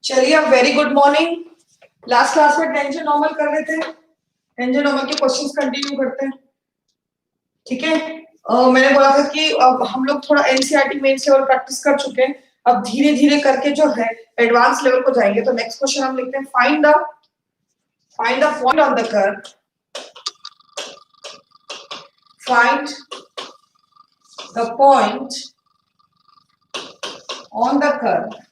चलिए very good morning. Last class में tension normal कर रहे थे, टेंशन नॉर्मल के क्वेश्चंस कंटिन्यू करते हैं। ठीक है, मैंने बोला था कि अब हम लोग थोड़ा एनसीईआरटी मेन से और प्रैक्टिस कर चुके हैं, अब धीरे धीरे करके जो है एडवांस लेवल को जाएंगे। तो नेक्स्ट क्वेश्चन हम लिखते हैं find the point on the curve, find the point on the curve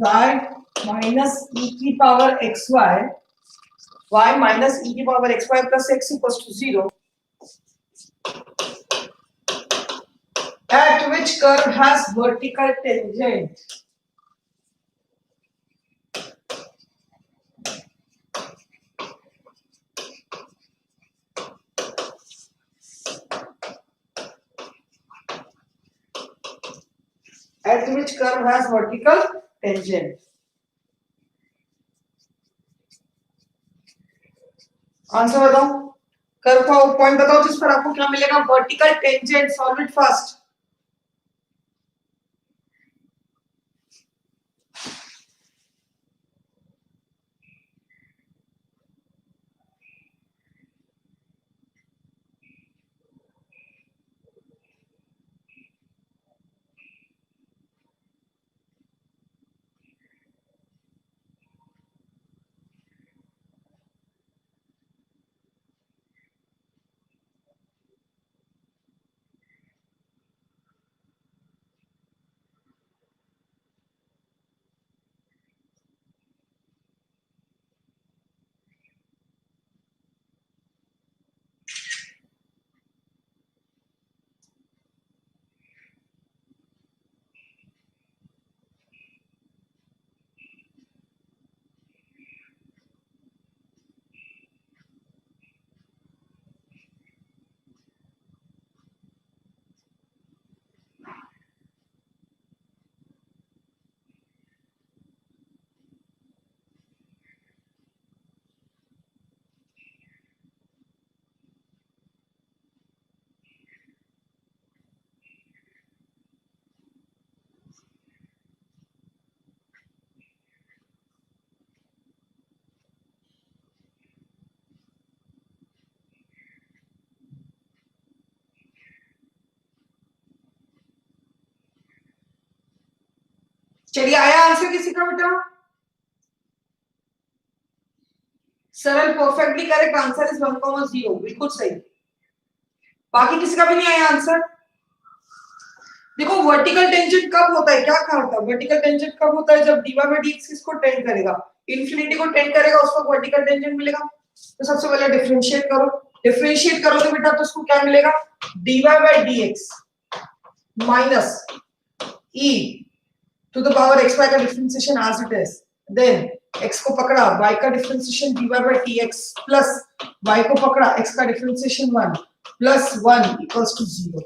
y minus e की power xy, y minus e की power xy plus x equals to 0, at which curve has vertical tangent. At which curve has vertical tangent. Answer बताओ, curve का point बताओ जिस पर आपको क्या मिलेगा, vertical tangent. Solve it fast. चलिए, आया आंसर किसी का बेटा? सरल, परफेक्टली करेक्ट आंसर इज 1,0, बिल्कुल सही। बाकी किसी का भी नहीं आया आंसर। देखो, वर्टिकल टेंजेंट कब होता है, क्या कहा था? वर्टिकल टेंजेंट कब होता है? जब dy by dx किसको टेंड करेगा, इंफिनिटी को टेंड करेगा, उसको वर्टिकल टेंजेंट मिलेगा। तो सबसे पहले डिफरेंशिएट करो, डिफरेंशिएट करोगे बेटा तो उसको क्या मिलेगा, dy by dx minus e to the power xy का differentiation as it is, then x को पकड़ा, y का differentiation dy by dx plus y को पकड़ा, x का डिफरेंशिएशन 1 प्लस 1 इक्वल्स टू 0।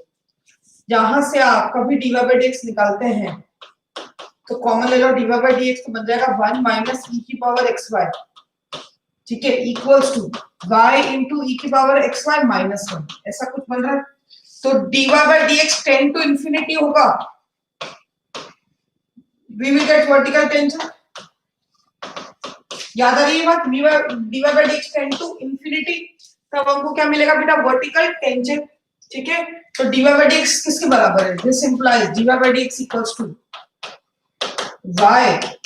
यहां से आप कभी dy by dx निकालते हैं तो कॉमन ले लो, dy by dx तो बन जाएगा 1 माइनस e की पावर xy, ठीक है, equals to y into e की पावर xy माइनस 1, ऐसा कुछ बन रहा है। तो dy by dx tend to infinity होगा, we will get vertical tangent। याद आ रही है बात, dy by dx tend to infinity, तब हमको क्या मिलेगा बेटा, वर्टिकल टेंजेंट। ठीक है, तो dy by dx किसके बराबर है? This implies dy by dx equals to y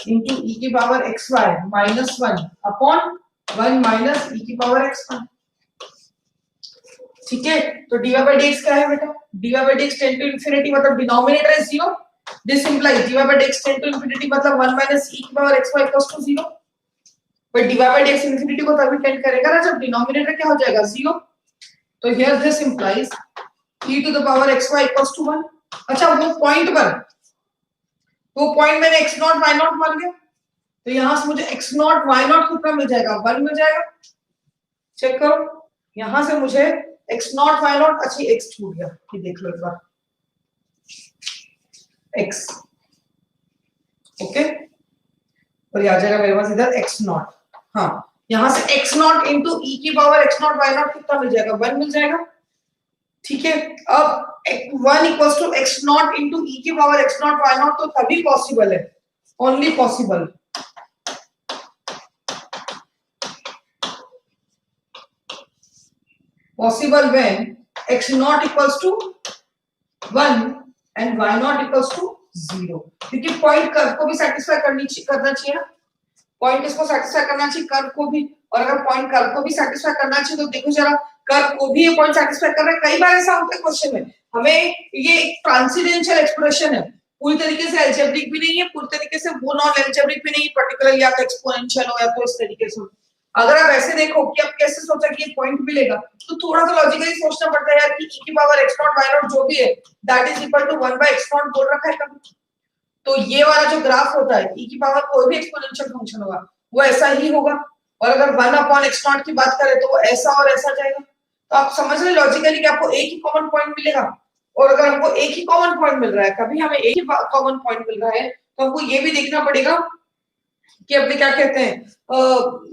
into e की power xy minus 1 upon 1 minus e की पावर xy। ठीक है, तो dy by dx क्या है बेटा, dy by dx tend to infinity मतलब denominator is 0, this implies dy by dx tend to infinity मतलब 1 माइनस e की power xy equals to 0। But dy by dx infinity को तभी टेंड करेगा ना जब डिनोमिनेटर क्या हो जाएगा, 0। तो here this implies e to the power xy equals to 1। अच्छा, वो पॉइंट पर, वो पॉइंट मैंने x0 y0 मान लिया, तो यहां से मुझे x0 y0 कितना मिल जाएगा, 1 मिल जाएगा। चेक करो, यहां से मुझे x0 y0, अच्छी x छूट गया, ये देख लो एक बार, x, ओके, और ये आ जाएगा मेरे पास इधर x0। हाँ, यहां से x0 इंटू e की पावर x0 y0 कितना मिल जाएगा, 1 मिल जाएगा। ठीक है। अब 1 equals to x not into e की power x not y not तो तभी पॉसिबल है, only possible, possible when x not equals to 1 and y not equals to 0, क्योंकि पॉइंट कर्व को भी सेटिस्फाई करना चाहिए ना, पॉइंट इसको सेटिस्फाई करना चाहिए कर्व को भी, और अगर पॉइंट कर्व को भी सेटिस्फाई करना चाहिए तो देखो जरा कर्व को भी ये पॉइंट सेटिस्फाई कर रहा है। कई बार ऐसा होता है क्वेश्चन में, हमें ये एक ट्रांसेंडेंशियल एक्सप्रेशन है, पूरी तरीके से अलजेब्रिक भी नहीं है, पूरी तरीके से वो नॉन अलजेब्रिक भी नहीं है, पर्टिकुलर या तो एक्सपोनेंशियल हो या तो इस तरीके से। अगर आप ऐसे देखो कि आप कैसे सोचा कि ये पॉइंट मिलेगा, तो थोड़ा सा लॉजिकली सोचना पड़ता है यार कि e की पावर x नॉट y नॉट जो भी है that is equal to 1 by x naught बोल रखा है कभी, तो ये वाला जो ग्राफ होता है e की पावर कोई भी एक्सपोनेंशियल फंक्शन होगा वो ऐसा ही होगा, और अगर 1 अपॉन x नॉट की बात करें तो वो ऐसा और ऐसा जाएगा। तो आप समझ रहे लॉजिकली कि आपको एक ही कॉमन पॉइंट मिलेगा, और अगर हमको एक ही कॉमन पॉइंट मिल रहा है, कभी हमें एक ही कॉमन पॉइंट मिल रहा है, तो हमको ये भी देखना पड़ेगा कि अपने क्या कहते हैं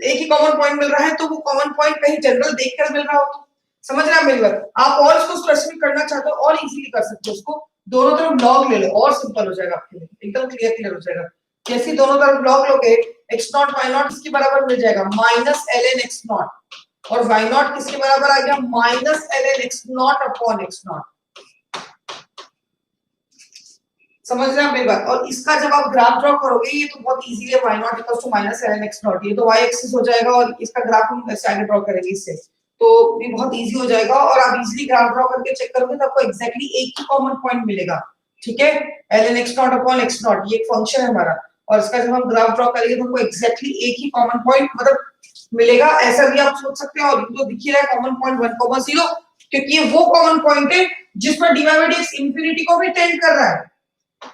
एक ही कॉमन पॉइंट मिल रहा है तो वो कॉमन पॉइंट कहीं जनरल देखकर मिल रहा हो, तो समझ रहे हैं मेरी बात। आप और इसको स्पेसिफिक करना चाहते हो और इजीली कर सकते हो, उसको दोनों तरफ लॉग ले लो और सिंपल हो जाएगा आपके लिए, एकदम क्लियर हो जाएगा। जैसे दोनों तरफ लॉग लोगे एक्स नॉट वाई नॉट किसके बराबर मिल जाएगा minus L N X naught, और वाई नॉट किसके बराबर आ गया minus L N X naught upon X naught. समझ रहे हैं मेरी बात। और इसका जब आप ग्राफ ड्रॉ करोगे ये तो बहुत इजीली है, y not equals to minus ln x not, ये तो y एक्सिस हो जाएगा, और इसका ग्राफ हम ऐसे आगे ड्रॉ करेंगे इससे, तो ये बहुत इजी हो जाएगा, और आप इजीली ग्राफ ड्रॉ करके चेक करोगे तो आपको एग्जैक्टली एक ही कॉमन पॉइंट मिलेगा। ठीक है, ln x not upon x not ये एक फंक्शन है हमारा, और इसका जब हम ग्राफ ड्रॉ करेंगे तो हमको एग्जैक्टली एक ही कॉमन पॉइंट मतलब मिलेगा। ऐसा भी आप सोच सकते हैं, और तो दिख ही रहा है कॉमन पॉइंट 1,0, क्योंकि ये वो कॉमन पॉइंट है जिस पर dy by dx इंफिनिटी को भी टेंड कर रहा है,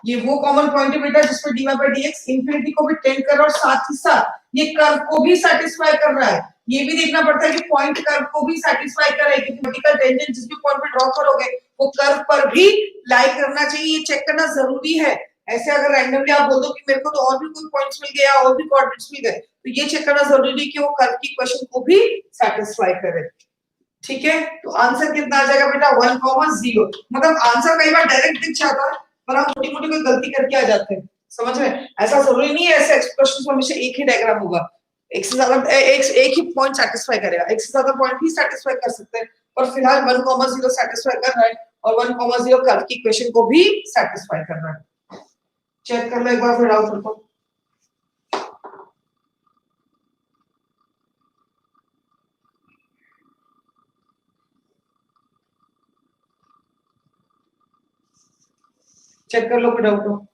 ये वो कॉमन पॉइंट है बेटा जिस पर dy by dx इंफिनिटी को भी टेंड कर रहा है, और साथ ही साथ ये कर्व को भी सेटिस्फाई कर रहा है। ये भी देखना पड़ता है कि पॉइंट कर्व को भी सेटिस्फाई करे, क्योंकि वर्टिकल टेंजेंट जिस भी पॉइंट पे ड्रॉ करोगे वो कर्व पर भी लाई करना चाहिए, ये चेक करना जरूरी है। ऐसे अगर रैंडमली आप बोल दो कि मेरे को तो और भी कोई पॉइंट्स मिल गया और भी कोऑर्डिनेट्स मिल गए, तो ये चेक करना जरूरी है कि वो कर्व की इक्वेशन को भी सेटिस्फाई करे। ठीक है, तो आंसर कितना आ जाएगा बेटा 1,0, मतलब आंसर कई बार डायरेक्ट दिख जाता है पर हम छोटी मोटी कोई गलती करके आ जाते हैं, समझ में। ऐसा जरूरी नहीं है ऐसे एक्सप्रेशन में हमेशा एक ही डायग्राम होगा, एक से ज्यादा एक ही पॉइंट सेटिस्फाई करेगा, एक से ज्यादा पॉइंट भी सेटिस्फाई कर सकते हैं, पर फिलहाल 1,0 सेटिस्फाई कर रहा है और 1,0 कर्व की इक्वेशन को भी सेटिस्फाई कर रहा है। चेक कर लो एक बार फिर डाउट को। चेक कर लो कोई डाउट हो।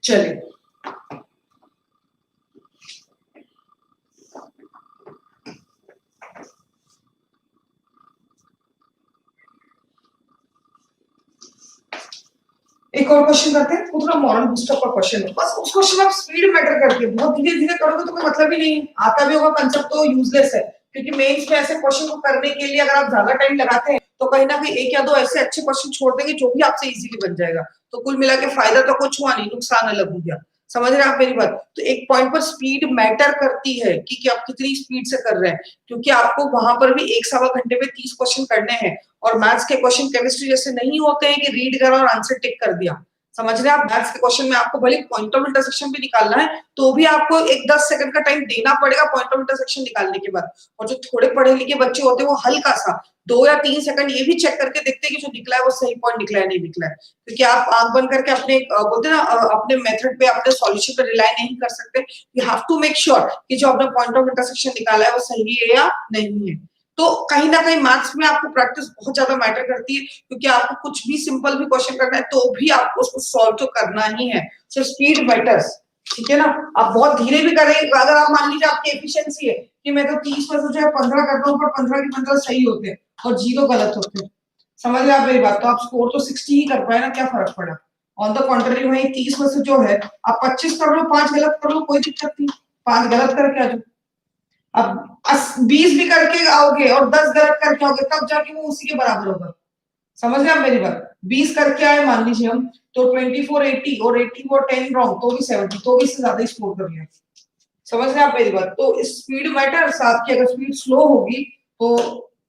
चलिए एक और क्वेश्चन करते हैं, वो थोड़ा मॉरल बूस्टअप का क्वेश्चन है, बस उस क्वेश्चन में आप स्पीड मैटर करती है, बहुत धीरे धीरे करोगे तो कोई मतलब ही नहीं, आता भी होगा कंसेप्ट तो यूजलेस है, क्योंकि मेंस में ऐसे क्वेश्चन को करने के लिए अगर आप ज्यादा टाइम लगाते हैं तो कहीं ना कहीं एक या दो ऐसे अच्छे क्वेश्चन छोड़ देंगे जो भी आपसे इजीली बन जाएगा, तो कुल मिला के फायदा तो कुछ हुआ नहीं, नुकसान अलग हो गया। समझ रहे हैं आप मेरी बात। तो एक पॉइंट पर स्पीड मैटर करती है कि आप कितनी स्पीड से कर रहे हैं, क्योंकि आपको वहां पर भी 1 सवा घंटे में 30 क्वेश्चन करने हैं, और मैथ्स के क्वेश्चन केमिस्ट्री जैसे नहीं होते हैं कि रीड करा और आंसर टिक कर दिया। समझ रहे हैं आप, मैथ्स के क्वेश्चन में आपको भले पॉइंट ऑफ इंटरसेक्शन भी निकालना है तो भी आपको एक 10 सेकंड का टाइम देना पड़ेगा पॉइंट ऑफ इंटरसेक्शन निकालने के बाद। और जो थोड़े पढ़े लिखे बच्चे होते हैं वो हल्का सा 2 या 3 सेकंड ये भी चेक करके देखते हैं कि जो निकला है वो सही पॉइंट निकला है नहीं निकला है, क्योंकि आप आंख बंद करके अपने बोलते हैं ना अपने मेथड पे अपने सॉल्यूशन पे रिलाई नहीं कर सकते। You have to make sure कि जो आपने पॉइंट ऑफ इंटरसेक्शन निकाला है वो सही है या नहीं है। तो कहीं ना कहीं मैथ्स में आपको प्रैक्टिस बहुत ज्यादा मैटर करती है, क्योंकि आपको कुछ भी सिंपल भी क्वेश्चन करना है तो भी आपको उसको सॉल्व तो करना ही है, सो स्पीड मैटर्स। ठीक है ना, आप बहुत धीरे भी करेंगे, अगर आप मान लीजिए आपकी एफिशिएंसी है कि मैं तो 30 में से जो है 15 करता हूँ पर 15 के 15 सही होते हैं और 0 गलत होते हैं, समझ रहे आप मेरी बात, तो आप स्कोर तो 60 ही कर पाए ना, क्या फर्क पड़ा। ऑन द कॉन्ट्ररी वही 30 में से जो है आप 25 कर लो 5 गलत कर लो कोई दिक्कत नहीं, 5 गलत करके आ जाओ। अब 20 भी करके आओगे और 10 गलत करके आओगे तब जाके वो उसी के बराबर होगा। समझ रहे आप मेरी बात? 20 करके आए मान लीजिए हम, तो 24 80 और 80 और 10 रॉन्ग तो भी 70, तो भी इससे ज्यादा स्कोर कर लिया। समझ रहे आप मेरी बात? तो स्पीड मैटर, साथ की अगर स्पीड स्लो होगी तो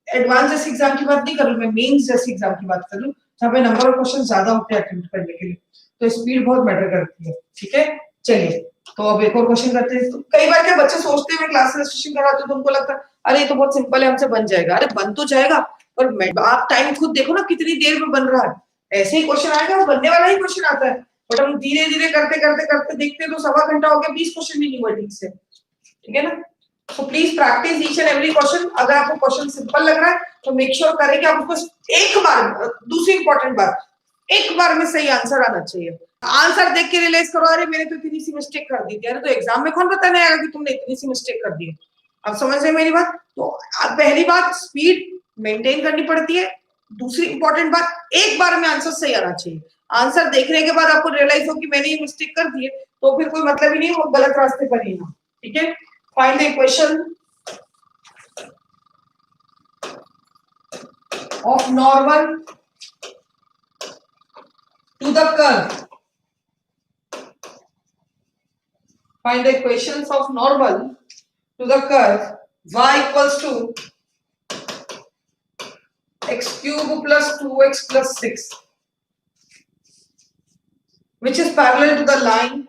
एडवांस जैसे एग्जाम की बात नहीं कर रही मैं, मेंस जैसे एग्जाम की बात कर रही हूँ जहाँ पे नंबर ऑफ क्वेश्चन ज्यादा होते हैं अटेम्प्ट करने के लिए, तो स्पीड बहुत मैटर करती है। ठीक है, चलिए तो अब एक और क्वेश्चन करते हैं। तो कई बार क्या बच्चे सोचते हैं मैं क्लास रजिस्ट्रेशन कराती हूँ तो उनको लगता है अरे ये तो बहुत सिंपल है हमसे बन जाएगा। अरे बन तो जाएगा, पर आप टाइम खुद देखो ना कितनी देर में बन रहा है। ऐसे ही क्वेश्चन आएगा, वो बनने वाला ही क्वेश्चन आता है, बट हम धीरे धीरे करते करते करते देखते हैं तो सवा घंटा हो गया, 20 क्वेश्चन भी नहीं हुआ ठीक से। ठीक है ना? So please practice each and every question. अगर आपको क्वेश्चन सिंपल लग रहा है तो मेक श्योर करें कि आप उसको एक बार, दूसरी इंपॉर्टेंट बात, एक बार में सही आंसर आना चाहिए। आंसर देख के रियलाइज करो अरे मैंने तो इतनी सी मिस्टेक कर दी थी, अरे तो एग्जाम में कौन बताने आएगा कि तुमने इतनी सी मिस्टेक कर दी है। अब समझ रहे मेरी बात? तो पहली बात स्पीड मेंटेन करनी पड़ती है, दूसरी इंपॉर्टेंट बात एक बार में आंसर सही आना चाहिए। आंसर देखने के बाद आपको रियलाइज हो कि मैंने ये मिस्टेक कर दी है तो फिर कोई मतलब ही नहीं, वो गलत रास्ते पर ही ना। ठीक है, find the equation of normal to the curve. Find the equations of normal to the curve y equals to x cube plus 2x plus 6, which is parallel to the line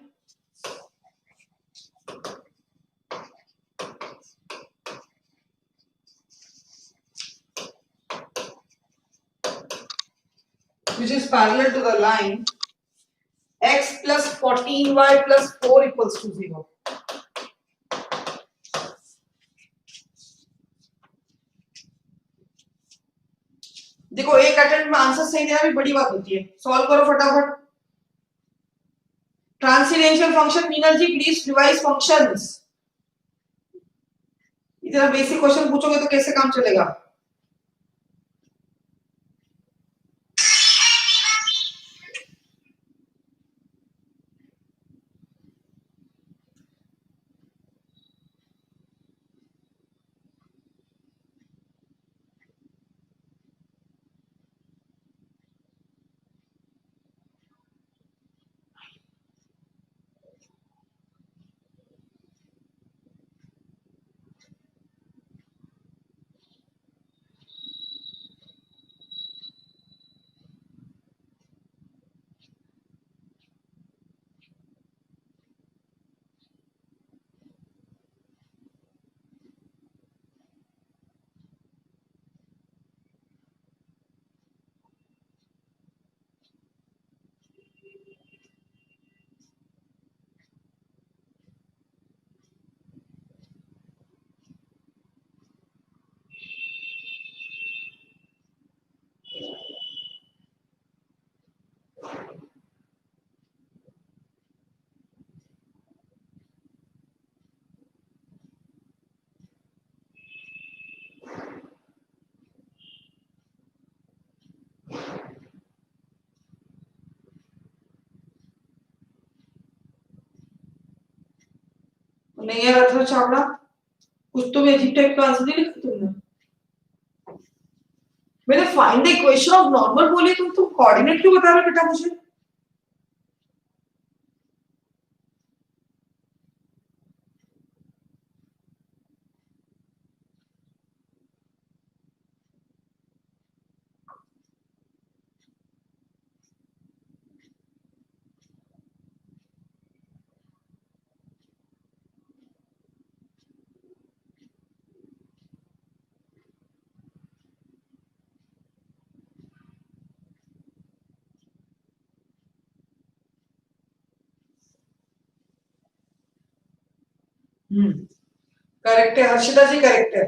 x plus 14y plus 4 equals to 0. देखो एक attempt में answer सही देना भी बड़ी बात होती है। सॉल्व करो फटाफट। Transcendental function, Meenal ji please revise functions. इतना बेसिक क्वेश्चन पूछोगे तो कैसे काम चलेगा? नहीं यार अथर्व चावड़ा, कुछ तो भी अजीब टाइप का आंसर नहीं लिखा तुमने। मैंने find the equation of normal बोली, तुम कोऑर्डिनेट क्यों बता रहे हो बेटा मुझे? करेक्ट है हर्षिता जी, करेक्ट है।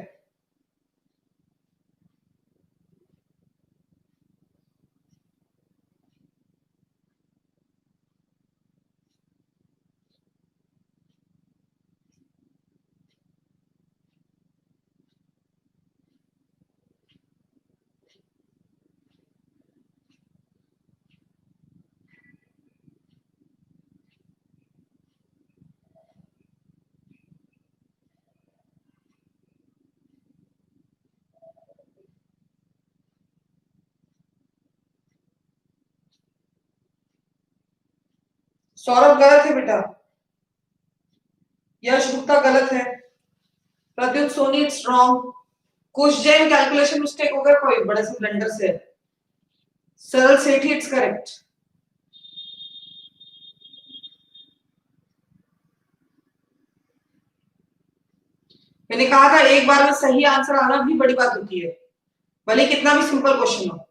सौरभ गलत है बेटा, यश गुप्ता गलत है, प्रत्युत सोनी इट्स रॉन्ग, कुछ जैन कैलकुलेशन मिस्टेक हो गया कोई बड़े से ब्लेंडर से, सरल सेठी इट्स करेक्ट। मैंने कहा था एक बार में सही आंसर आना भी बड़ी बात होती है, भले कितना भी सिंपल क्वेश्चन हो।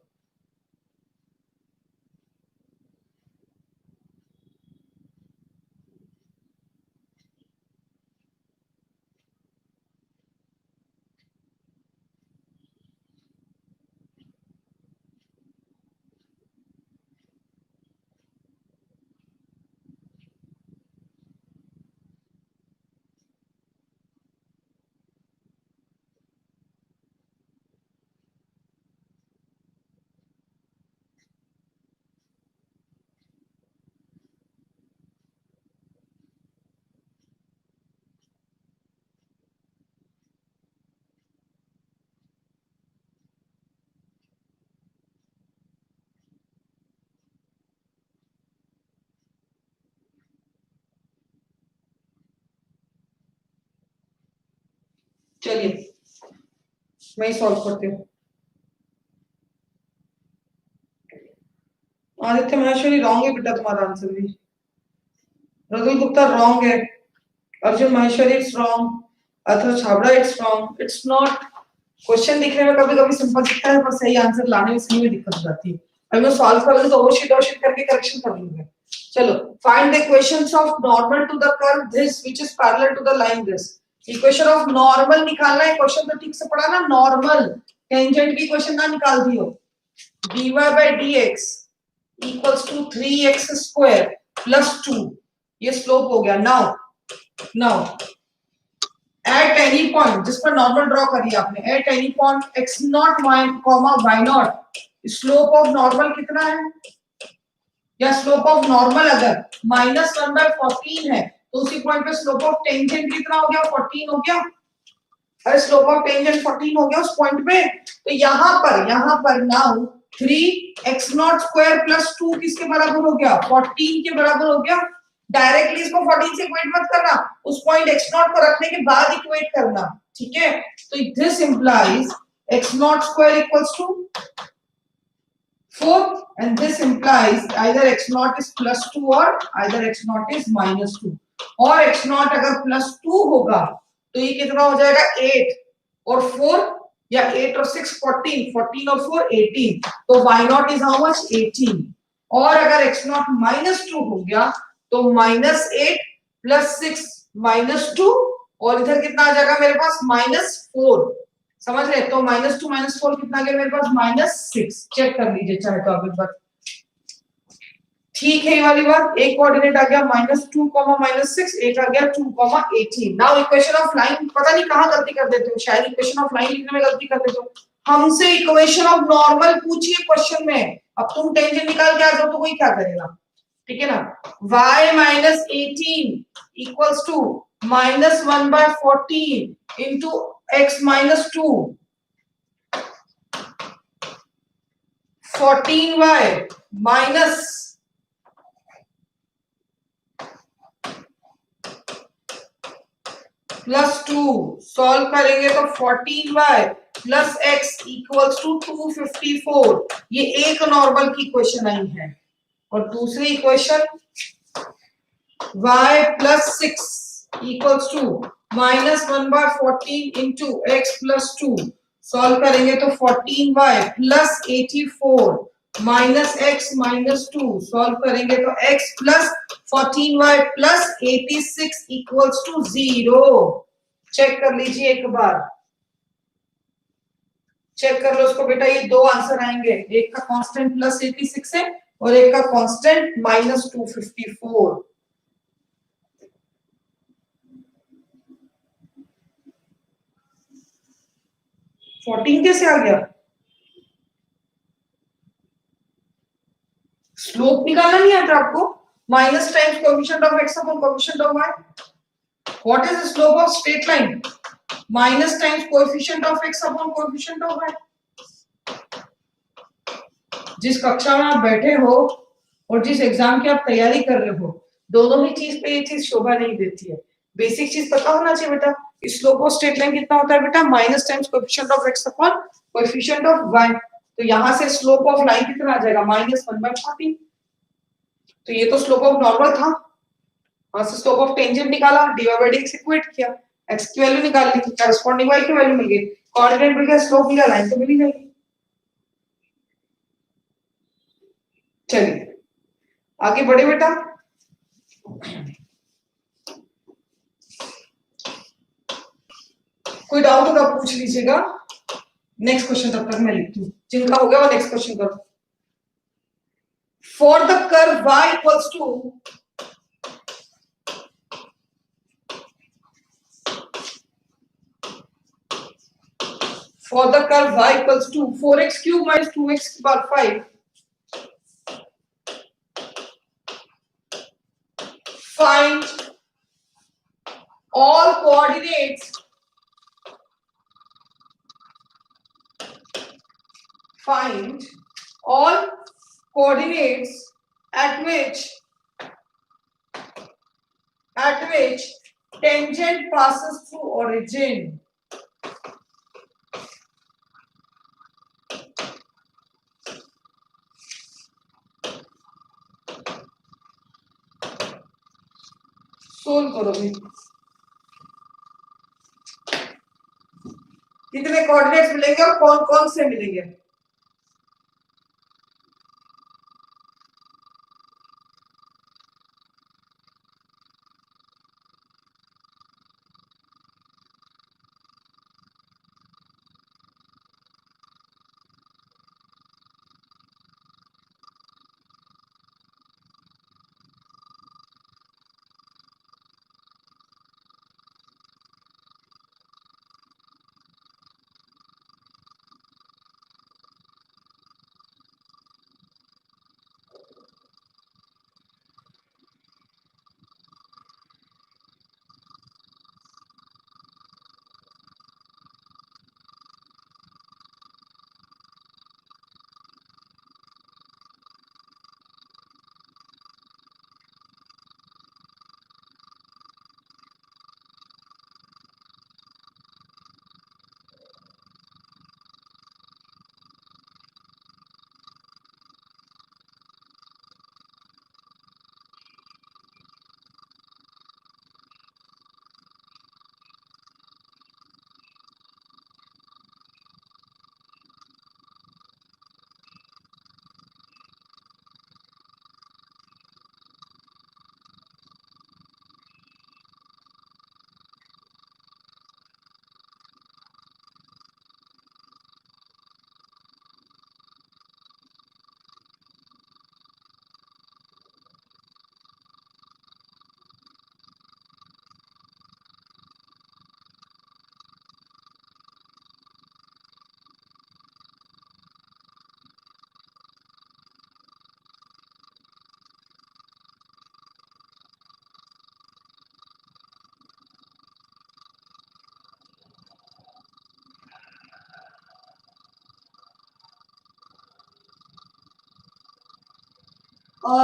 चलिए मैं ही सॉल्व करती हूँ। आदित्य महेश्वरी रॉन्ग है बेटा, तुम्हारा आंसर भी। रघुल गुप्ता रॉन्ग है, Arjun Maheshwari it's wrong, Atharva Chhabra it's wrong, it's not. Question दिखने में कभी कभी सिंपल दिखता है पर सही आंसर लाने में सही में दिक्कत हो जाती है। अभी मैं सॉल्व करूंगी तो ओवरशीट करके करेक्शन कर लूंगा। चलो, find the equations of normal to the curve this which is parallel to the line this. Equation of normal निकालना है, क्वेश्चन तो ठीक से पढ़ा ना, नॉर्मल टेंजेंट की इक्वेशन ना निकाल दियो। dy by dx equals to 3x square plus 2, ये स्लोप हो गया। नाउ एट एनी पॉइंट, जिस पर नॉर्मल ड्रॉ करिए आपने, at any point x not comma y not, slope of normal कितना है, या स्लोप ऑफ नॉर्मल अगर -1/14 है तो उसी पॉइंट पे स्लोप ऑफ टेंजेंट कितना हो गया, 14 हो गया। अरे स्लोप ऑफ टेंजेंट 14 हो गया उस पॉइंट पे। तो यहाँ पर now 3x not square plus 2 किसके बराबर हो गया, 14 के बराबर हो गया। डायरेक्टली इसको 14 से इक्वेट मत करना, उस पॉइंट x नॉट को रखने के बाद इक्वेट करना, ठीक है। तो this implies x not square equals to 4 and this implies either x naught is plus 2 or either x naught is minus 2, और x naught अगर plus 2 होगा तो ये कितना हो जाएगा, 8 और 4, या 8 और 6 14, 14 और 4 18, तो y naught is how much, 18। और अगर x naught minus 2 हो गया तो -8 plus 6 -2, और इधर कितना आ जाएगा मेरे पास, -4। समझ रहे, तो -2 -4 कितना गया मेरे पास, -6। चेक कर लीजिए चाहे तो आप एक बार, ठीक है ये वाली बात। एक कोऑर्डिनेट आ गया -2, -6, एक आ गया 2, 18। नाउ इक्वेशन ऑफ लाइन, पता नहीं कहां गलती कर देते हो, शायद इक्वेशन ऑफ लाइन लिखने में गलती कर देते हो। हमसे इक्वेशन ऑफ नॉर्मल पूछिए क्वेश्चन में, अब तुम टेंजेंट निकाल के आ जाओ तो कोई क्या करेगा, ठीक है ना। y minus 18 equals to -1/14 into x minus 2, 14y minus +2, solve करेंगे तो 14y plus x equals to 254। ये एक नॉर्मल की इक्वेशन आई है, और दूसरी equation y plus 6 equals to -1/14 into x plus 2, solve करेंगे तो 14y plus 84 minus x minus 2, solve करेंगे तो x plus 14y plus 86 equals to 0। Check कर लीजिए एक बार, चेक कर लो उसको बेटा, ये दो आंसर आएंगे, एक का कांस्टेंट +86 है और एक का कांस्टेंट -254। फोर्टीन कैसे आ गया, स्लोप निकालना नहीं आता आपको, minus times coefficient of x upon coefficient of y। What is the slope of straight line, minus times coefficient of x upon coefficient of y। जिस कक्षा में आप बैठे हो और जिस एग्जाम की आप तैयारी कर रहे हो, दोनों ही चीज पे ये चीज शोभा नहीं देती है। बेसिक चीज पता होना चाहिए बेटा। स्लोप ऑफ स्ट्रेट लाइन कितना होता है बेटा, minus times coefficient of X upon coefficient of Y. तो यहां से स्लोप ऑफ लाइन कितना आ जाएगा, -1/40। तो ये तो स्लोप ऑफ नॉर्मल था, वहां से स्लोप ऑफ टेंजेंट निकाला, dy/dx इक्वेट किया, x की वैल्यू निकाल ली, कॉरेस्पॉन्डिंग y की वैल्यू मिल गई, कोऑर्डिनेट मिल गया, स्लोप मिला, लाइन तो मिल ही जाएगी। चलिए आगे बढ़े बेटा। कोई डाउट होगा पूछ लीजिएगा। नेक्स्ट क्वेश्चन तब तक मैं लिखती हूँ, जिनका हो गया वो नेक्स्ट क्वेश्चन करो। For the curve y equals to for the curve y equals to 4x cube minus 2x power 5, find all coordinates at which tangent passes through origin. Solve करो भाई। कितने कोऑर्डिनेट्स मिलेंगे और कौन कौन से मिलेंगे।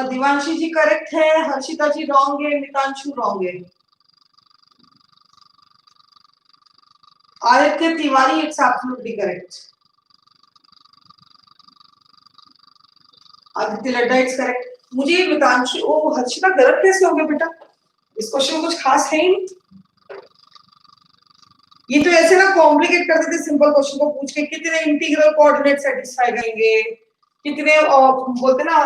दिवांशी जी करेक्ट है, हर्षिता जी रॉन्ग है, मितांशु रॉन्ग है, Aditya Tiwari it's absolutely correct, Aditya Ladda it's correct. मुझे मितांशु ओ हर्षिता गलत कैसे हो गया बेटा, इस क्वेश्चन में कुछ खास है ही नहीं। ये तो ऐसे ना कॉम्प्लिकेट कर देते सिंपल क्वेश्चन को पूछ के, कितने इंटीग्रल कोऑर्डिनेट सेटिस्फाई करेंगे, कितने बोलते ना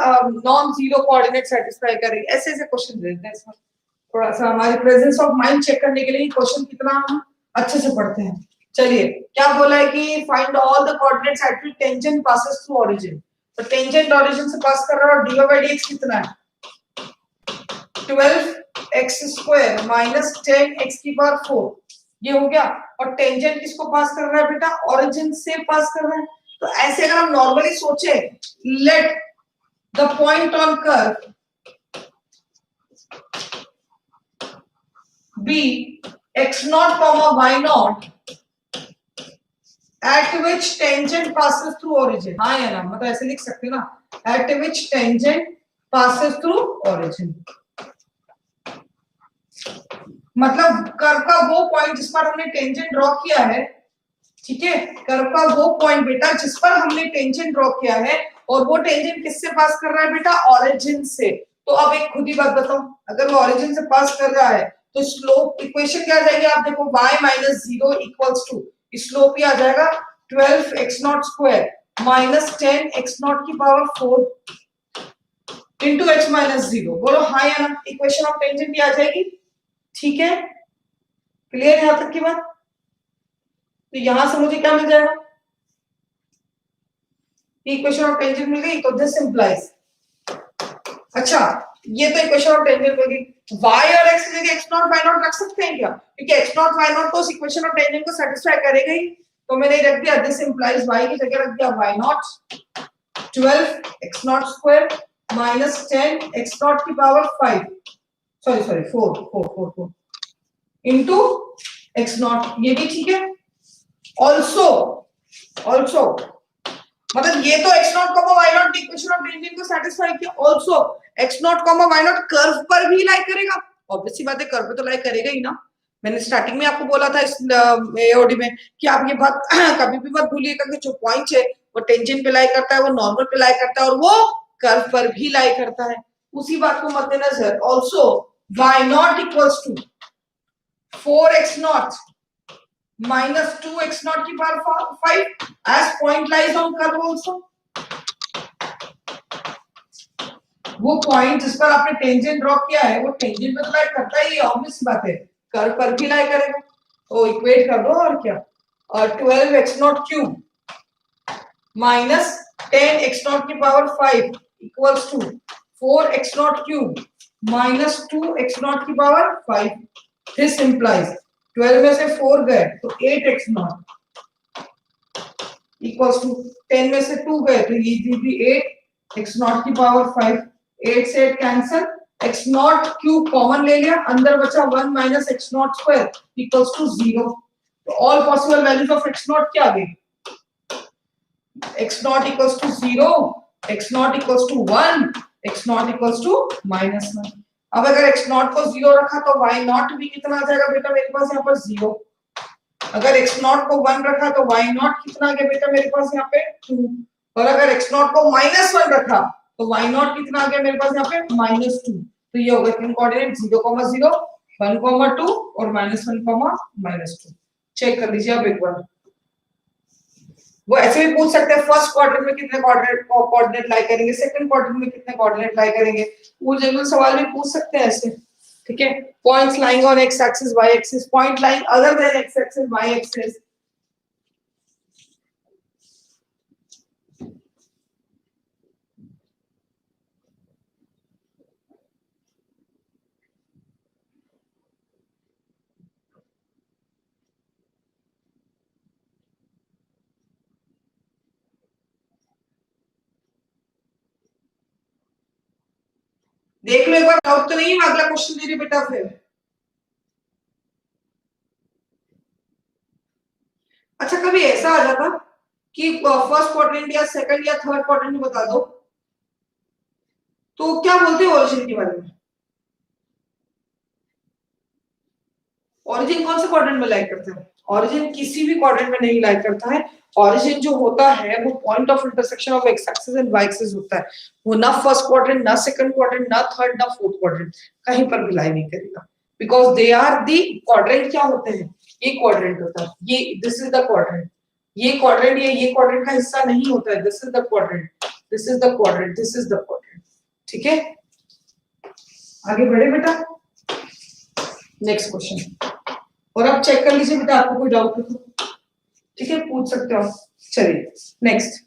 नॉन जीरो कोऑर्डिनेट सेटिस्फाई करेंगे, ऐसे ऐसे क्वेश्चन देते हैं। इसमें थोड़ा सा हमारे प्रेजेंस ऑफ माइंड चेक करने के लिए क्वेश्चन कितना हम अच्छे से पढ़ते हैं। चलिए क्या बोला है कि find all the coordinates at which tangent passes through origin. तो टेंजेंट ओरिजिन से पास कर रहा है और dy/dx कितना है 12x² माइनस 10x⁴, ये हो गया। और टेंजेंट किसको पास कर रहा है बेटा, ओरिजिन से पास कर रहा है। तो ऐसे अगर हम नॉर्मली सोचे, let the point on curve be x0, y0 at which tangent passes through origin। हाँ या ना, मतलब ऐसे लिख सकते हैं ना, at which tangent passes through origin। मतलब कर्व का वो पॉइंट जिस पर हमने टेंजेंट ड्रॉ किया है, ठीक है, कर्व का वो पॉइंट बेटा जिस पर हमने टेंजेंट ड्रॉ किया है, और वो टेंजेंट किससे पास कर रहा है बेटा, ऑरिजिन से। तो अब एक खुद ही बात बताओ, अगर वो ऑरिजिन से पास कर रहा है तो स्लोप इक्वेशन क्या आ जाएगी, आप देखो y minus 0 equals to slope ही आ जाएगा 12 x not square minus 10 x not की पावर 4 इंटू x माइनस 0। बोलो हाँ या ना, इक्वेशन ऑफ टेंजेंट ही आ जाएगी। ठीक है, क्लियर है यहां तक की बात। तो यहां से मुझे क्या मिल जाएगा, इक्वेशन ऑफ टेंजेंट मिल गई। तो दिस इंप्लाइज, अच्छा ये तो इक्वेशन ऑफ टेंजेंट मिल गई। y और x की जगह x नॉट y नॉट रख सकते हैं क्या, क्योंकि x नॉट y नॉट तो उस इक्वेशन ऑफ टेंजेंट को सेटिस्फाई करेगा ही। तो मैंने रख दिया दिस इंप्लाइज y की जगह रख दिया y not 12 x not square minus 10 x not की power 5, sorry sorry 4 into x not, ये भी ठीक है। ऑल्सो मतलब ये तो x not comma y not equation of tangent को सेटिस्फाई किया। Also x not comma y not curve पर भी लाई करेगा, ऑब्वियसली बात है कर्व पे तो लाई करेगा ही ना। मैंने स्टार्टिंग में आपको बोला था इस एओडी में कि आप ये बात कभी भी मत भूलिएगा कि जो पॉइंट है वो टेंजेंट पे लाई करता है, वो नॉर्मल पे लाई करता है, और वो कर्व पर भी लाई करता है। उसी बात को मद्देनजर also y not equals to 4x naught minus 2x naught की power 5 as point lies on curve also। वो पॉइंट जिस पर आपने टेंजेंट ड्रॉ किया है वो टेंजेंट पे तो लाई करता ही है, ऑब्वियस बात है, कर्व पर भी लाई करेगा। तो इक्वेट कर दो और क्या, और 12x not cube minus 10x not की power 5 equals to 4x not cube minus 2x not की पावर 5। दिस इंप्लाइज 12 में से 4 गए तो 8x नॉट इक्वल्स टू 10 में से 2 गए तो ये भी 8 x नॉट की पावर 5, 8 से 8 कैंसिल, x नॉट क्यूब कॉमन ले लिया, अंदर बचा 1 minus x not square equals to 0। तो all possible values of x naught क्या आ गई, x naught equals to 0, x naught equals to 1, x naught equals to -1। अब अगर x नॉट को 0 रखा तो y नॉट भी कितना आ जाएगा बेटा मेरे पास यहाँ पर 0। अगर x नॉट को 1 रखा तो y नॉट कितना आ गया बेटा मेरे पास यहाँ पे 2। और अगर x नॉट को -1 रखा तो y नॉट कितना आ गया मेरे पास यहाँ पे -2। तो ये होगा तीन कोऑर्डिनेट 0,0 1,2 और -1,-2। चेक कर लीजिए आप एक बार। वो ऐसे भी पूछ सकते हैं फर्स्ट क्वाड्रेंट में कितने कोऑर्डिनेट लाई करेंगे, सेकंड क्वाड्रेंट में कितने कोऑर्डिनेट लाई करेंगे, वो जनरल सवाल भी पूछ सकते हैं ऐसे। ठीक है, points lying on x axis y axis, point lying other than x axis y axis. देख लो एक बार, डाउट तो नहीं है, अगला क्वेश्चन दे रही बेटा फिर। अच्छा कभी ऐसा आ जाता कि फर्स्ट क्वाड्रेंट या सेकंड या थर्ड क्वाड्रेंट बता दो, तो क्या बोलते हैं ओरिजिन के बारे में, ओरिजिन कौन से क्वाड्रेंट में लाइक करता है, ओरिजिन किसी भी क्वाड्रेंट में नहीं लाइक करता है। ओरिजिन जो होता है वो point of intersection of X axis and Y axis होता है। वो ना फर्स्ट क्वाड्रेंट, ना सेकंड क्वाड्रेंट, ना थर्ड, ना फोर्थ क्वाड्रेंट, कहीं पर भी लाई नहीं करेगा, because they are the quadrant. क्या होते हैं, ये क्वाड्रेंट होता है, ये दिस इज द क्वाड्रेंट, ये क्वाड्रेंट ये क्वाड्रेंट का हिस्सा नहीं होता है, this is the quadrant, this is the quadrant, this is the quadrant. ठीक है, आगे बढ़े बेटा, नेक्स्ट क्वेश्चन। और आप चेक कर लीजिए बेटा, आपको कोई डाउट हो तो ठीक है पूछ सकते हो। चलिए नेक्स्ट,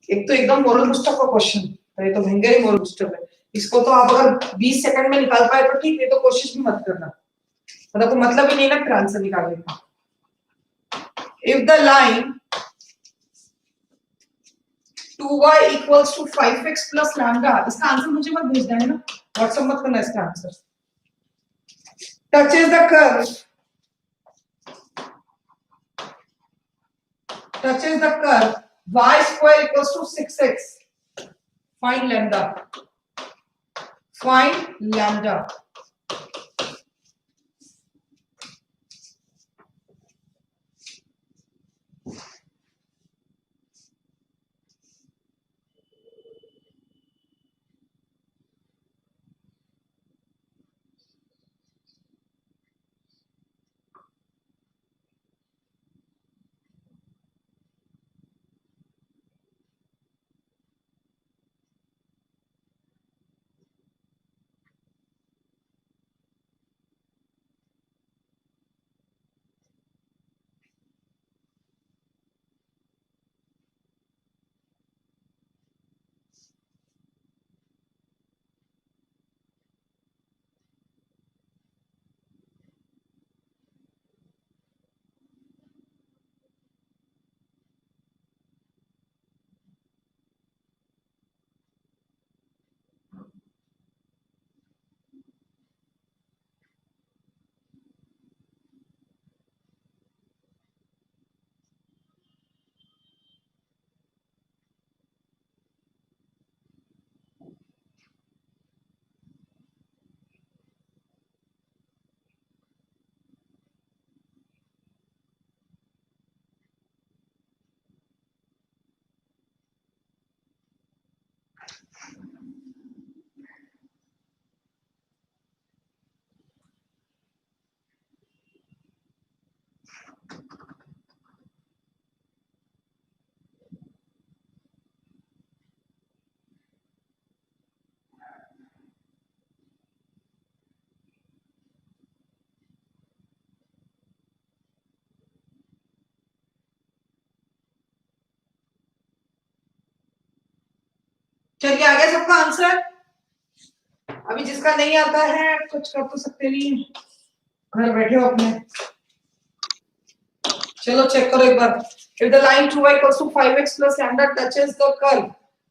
एक तो एकदम मोरल बूस्टर का क्वेश्चन, ये तो महंगा ही मोरल बूस्टर है। इसको तो आप अगर 20 सेकंड में निकाल पाए तो ठीक है, तो कोशिश भी मत करना, मतलब कोई मतलब ही नहीं ना फिर आंसर निकालने का। If the line 2y equals to 5x plus lambda, इसका आंसर मुझे मत भेजना है ना, व्हाट्सएप मत करना इसका answer. touches the curve y square equals to 6x, find lambda। find lambda. चलिए आ गया सबका आंसर। अभी जिसका नहीं आता है कुछ कर तो सकते नहीं, घर बैठे हो अपने। चलो चेक करो एक बार। If the line 2y equals to 5x plus lambda touches the curve,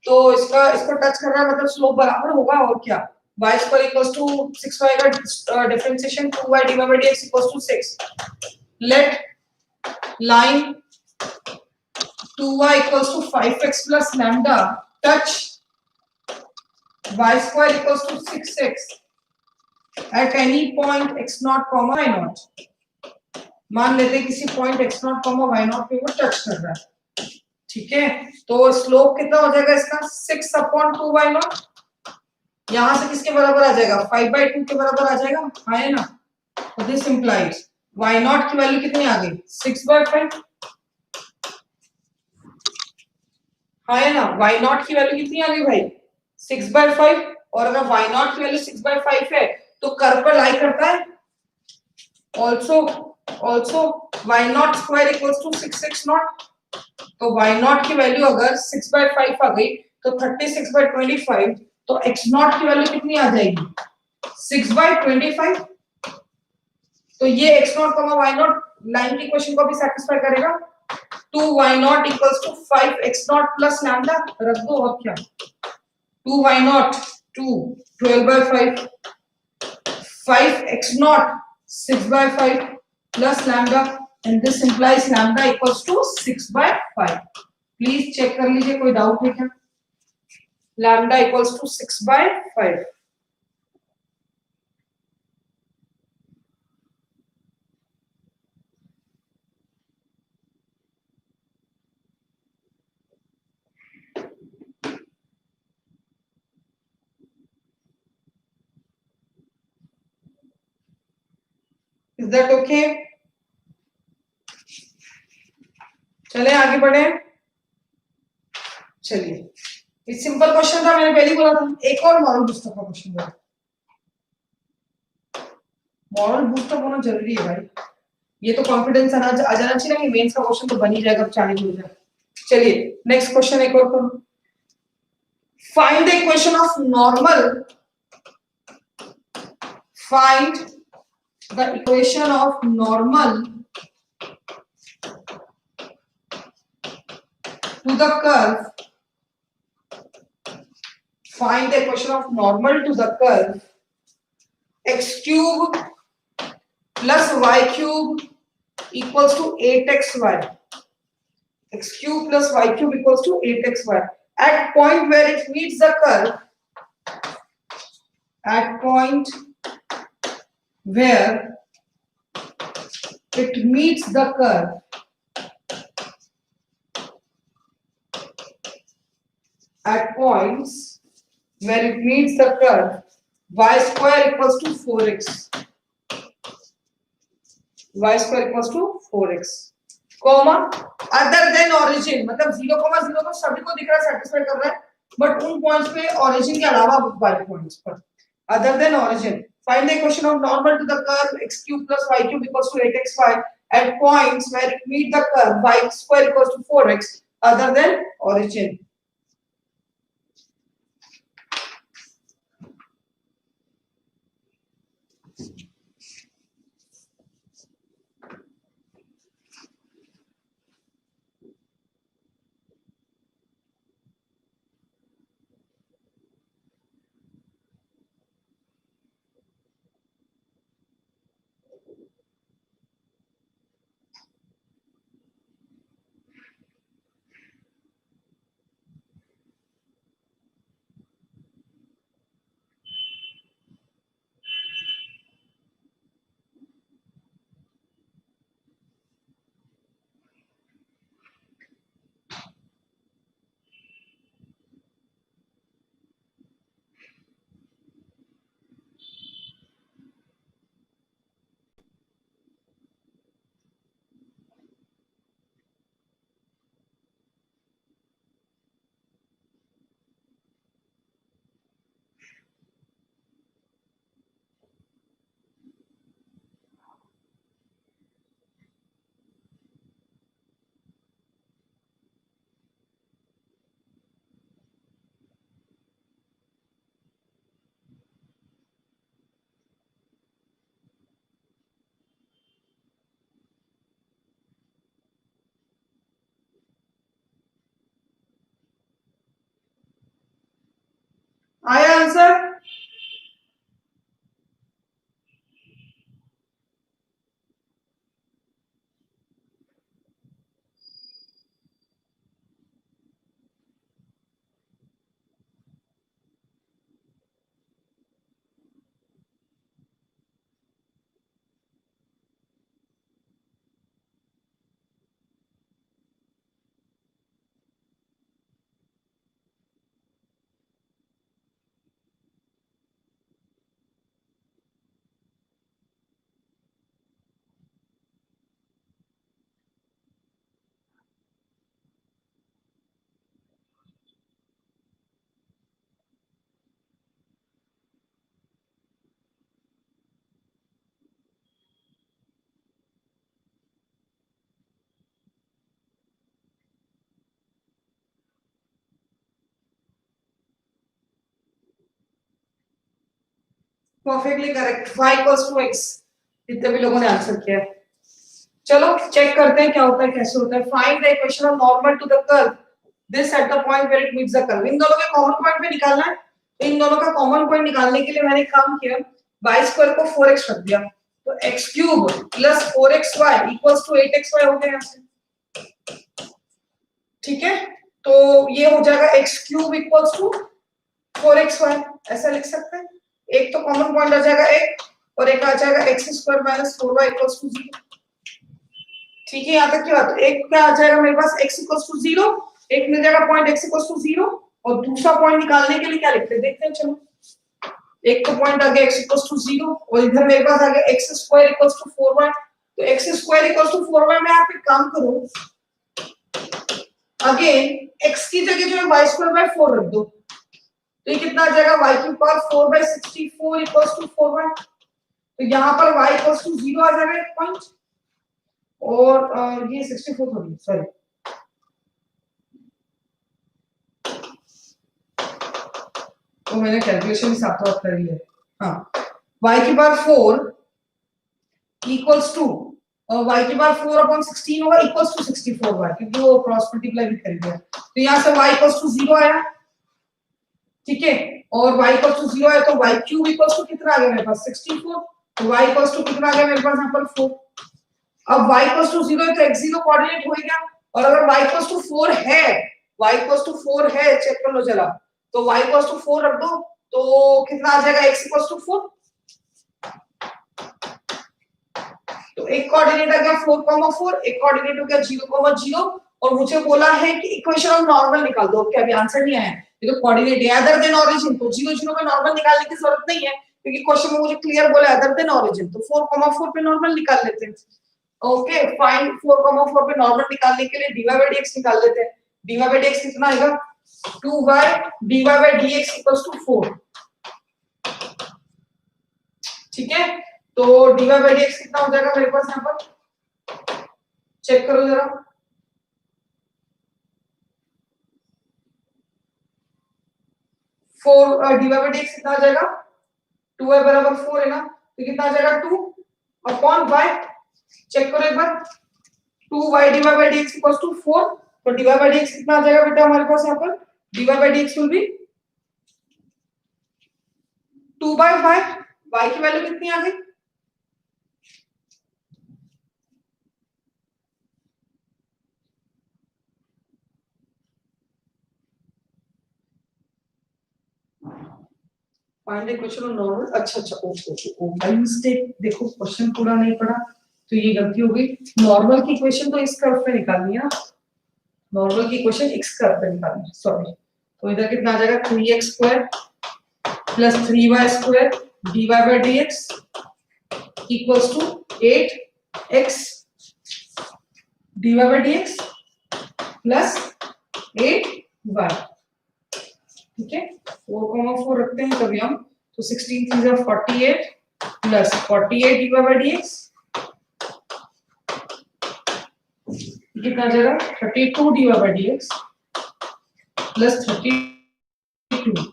तो इसको टच कर रहा है मतलब स्लोप बराबर होगा और क्या। y square equals to 6y का differentiation 2y divided by dx equals to 6. Let line 2y equals to 5x plus lambda touch y square equals to 6x at any point x naught comma y naught. मान लेते हैं किसी point x naught comma y naught पे वो touch कर रहा है, ठीक है। तो स्लोप कितना हो जाएगा इसका 6 upon 2y naught, यहां से किसके बराबर आ जाएगा 5/2 के बराबर आ जाएगा, हाँ है ना। तो दिस इंप्लाइज y naught की वैल्यू कितनी आ गई 6/5, हाँ है ना। y naught की वैल्यू कितनी आ गई भाई 6/5, और अगर y naught की वैल्यू 6/5 है तो कर्व पर लाई करता है। also y naught square equals to 6x naught, तो y naught की वैल्यू अगर 6/5 आ गई तो 36/25, तो x naught की वैल्यू कितनी आ जाएगी 6/25। तो ये x naught y naught line की इक्वेशन को भी सेटिस्फाई करेगा। 2y naught equals to 5x naught plus lambda रख दो और क्या, 2y naught 2 12/5, 5x naught 6/5 plus lambda, and this implies lambda equals to 6/5. Please check कर लीजिए कोई डाउट है क्या। lambda equals to 6/5. Is that okay? चले आगे बढ़े। चलिए ये सिंपल क्वेश्चन था, मैंने पहले बोला था। एक और मॉरल बूस्टर का क्वेश्चन था। मॉरल बूस्टर होना जरूरी है भाई, ये तो कॉन्फिडेंस आ जाना चाहिए कि मेंस का क्वेश्चन तो बन ही जाएगा, चैलेंज हो जाए। चलिए नेक्स्ट क्वेश्चन एक और करो। Find the equation of normal, find the equation of normal to the curve, find the equation of normal to the curve x cube plus y cube equals to 8xy, x cube plus y cube equals to 8xy at point where it meets the curve, at point where it meets the curve at points where it meets the curve y square equals to 4x, y square equals to 4x, comma other than origin, मतलब 0,0 तो सभी को दिख रहा है, satisfy कर रहा है, बट उन पॉइंट्स पे ओरिजिन के अलावा वाले पॉइंट्स पर other than origin find the equation of normal to the curve x cube plus y cube equals to 8xy at points where it meet the curve y square equals to 4x other than origin. आया answer? Perfectly correct, y equals to x, जितने भी लोगों ने answer किया है। चलो check करते हैं क्या होता है, कैसे होता है। Find the equation of normal to the curve this at the point where it meets the curve. इन दोनों के कॉमन पॉइंट पे निकालना है। तो इन दोनों का कॉमन पॉइंट निकालने के लिए मैंने काम किया, y स्क्वायर को 4x रख दिया, तो x cube plus 4xy equals to 8xy हो गया यहाँ से। ठीक है, तो ये हो जाएगा x cube equals to 4xy, ऐसा लिख सकते हैं। एक तो कॉमन पॉइंट आ जाएगा एक, और एक आ जाएगा x square minus 4y equals to 0। ठीक है, यहाँ तक की बात। एक क्या आ जाएगा मेरे पास, x इक्वल्स टू 0, एक मिल जाएगा पॉइंट x इक्वल्स टू 0, और दूसरा पॉइंट निकालने के लिए क्या लिखते हैं देखते हैं। चलो, एक तो पॉइंट आ गया x इक्वल्स टू 0, और इधर मेरे पास आ गया x square equals to 4y। तो x square equals to 4y में आप एक काम करो, अगेन x की जगह जो है y स्क्वायर बाय 4 रख दो, तो ये कितना आ जाएगा, y की power 4 bye 64 equals to 4y। तो यहाँ पर y इक्वल्स टू 0 आ जाएगा एक पॉइंट, और ये 64 थोड़ी, सॉरी, तो मैंने कैलकुलेशन ही साथ साथ कर लिया। हाँ, y की पावर 4 इक्वल्स टू y की पावर 4 अपॉन 16 होगा इक्वल्स टू 64y, क्योंकि वो क्रॉस मल्टीप्लाई भी कर दिया। तो यहाँ से y इक्वल्स टू 0 आया, ठीक है, और y इक्वल्स टू 0 आया, तो y क्यूब इक्वल्स टू कितना आ गया मेरे पास, 64। तो y इक्वल्स टू कितना आ गया मेरे पास यहाँ पर 4। अब y इक्वल्स टू 0 है तो x0 कोऑर्डिनेट हो गया, और अगर y इक्वल्स टू 4 है, y इक्वल्स टू 4 है, चेक कर लो जरा, तो y इक्वल्स टू 4 रख दो, तो कितना आ जाएगा x इक्वल टू 4। तो एक कोऑर्डिनेट आ गया 4,4, एक कोऑर्डिनेट हो गया 0,0 और मुझे बोला है कि इक्वेशन ऑफ नॉर्मल निकाल दो। ओके, अभी आंसर नहीं आया, ये तो कोऑर्डिनेट है अदर देन ओरिजिन, तो 0 0 में नॉर्मल निकालने की जरूरत नहीं है क्योंकि क्वेश्चन में मुझे क्लियर बोला अदर देन ओरिजिन, तो 4,4 पे नॉर्मल निकाल लेते हैं। ओके, फाइंड 4,4 पे नॉर्मल निकालने के लिए dy by dx निकाल लेते हैं। dy by dx कितना आएगा 2y dy by dx equals to 4। ठीक है, तो dy by dx कितना हो जाएगा मेरे पास यहाँ पर, चेक करो जरा। 4 dy by dx कितना आ जाएगा, 2y बराबर 4 है ना, तो कितना आ जाएगा 2 अपॉन y, चेक करो एक बार, 2y dy by dx equals to 4, तो dy by dx कितना आ जाएगा बेटा हमारे पास यहाँ पर, dy by dx will be 2 by y, y की वैल्यू कितनी आ गई, फाइंड इक्वेशन ऑफ नॉर्मल। अच्छा अच्छा, ओ बाय मिस्टेक, देखो क्वेश्चन पूरा नहीं पढ़ा तो ये गलती हो गई। नॉर्मल की इक्वेशन तो इस कर्व पे निकालनी है ना, नॉर्मल की इक्वेशन x कर्व पे निकालनी है, सॉरी। तो इधर कितना आ जाएगा 3x square plus 3y square dy by dx equals to 8x dy by dx plus 8y। ठीक है, 4,4 रखते हैं कभी हम, तो 16 3 जा 48 प्लस 48 dy by dx कितना आ जाएगा 32 dy by dx प्लस 32।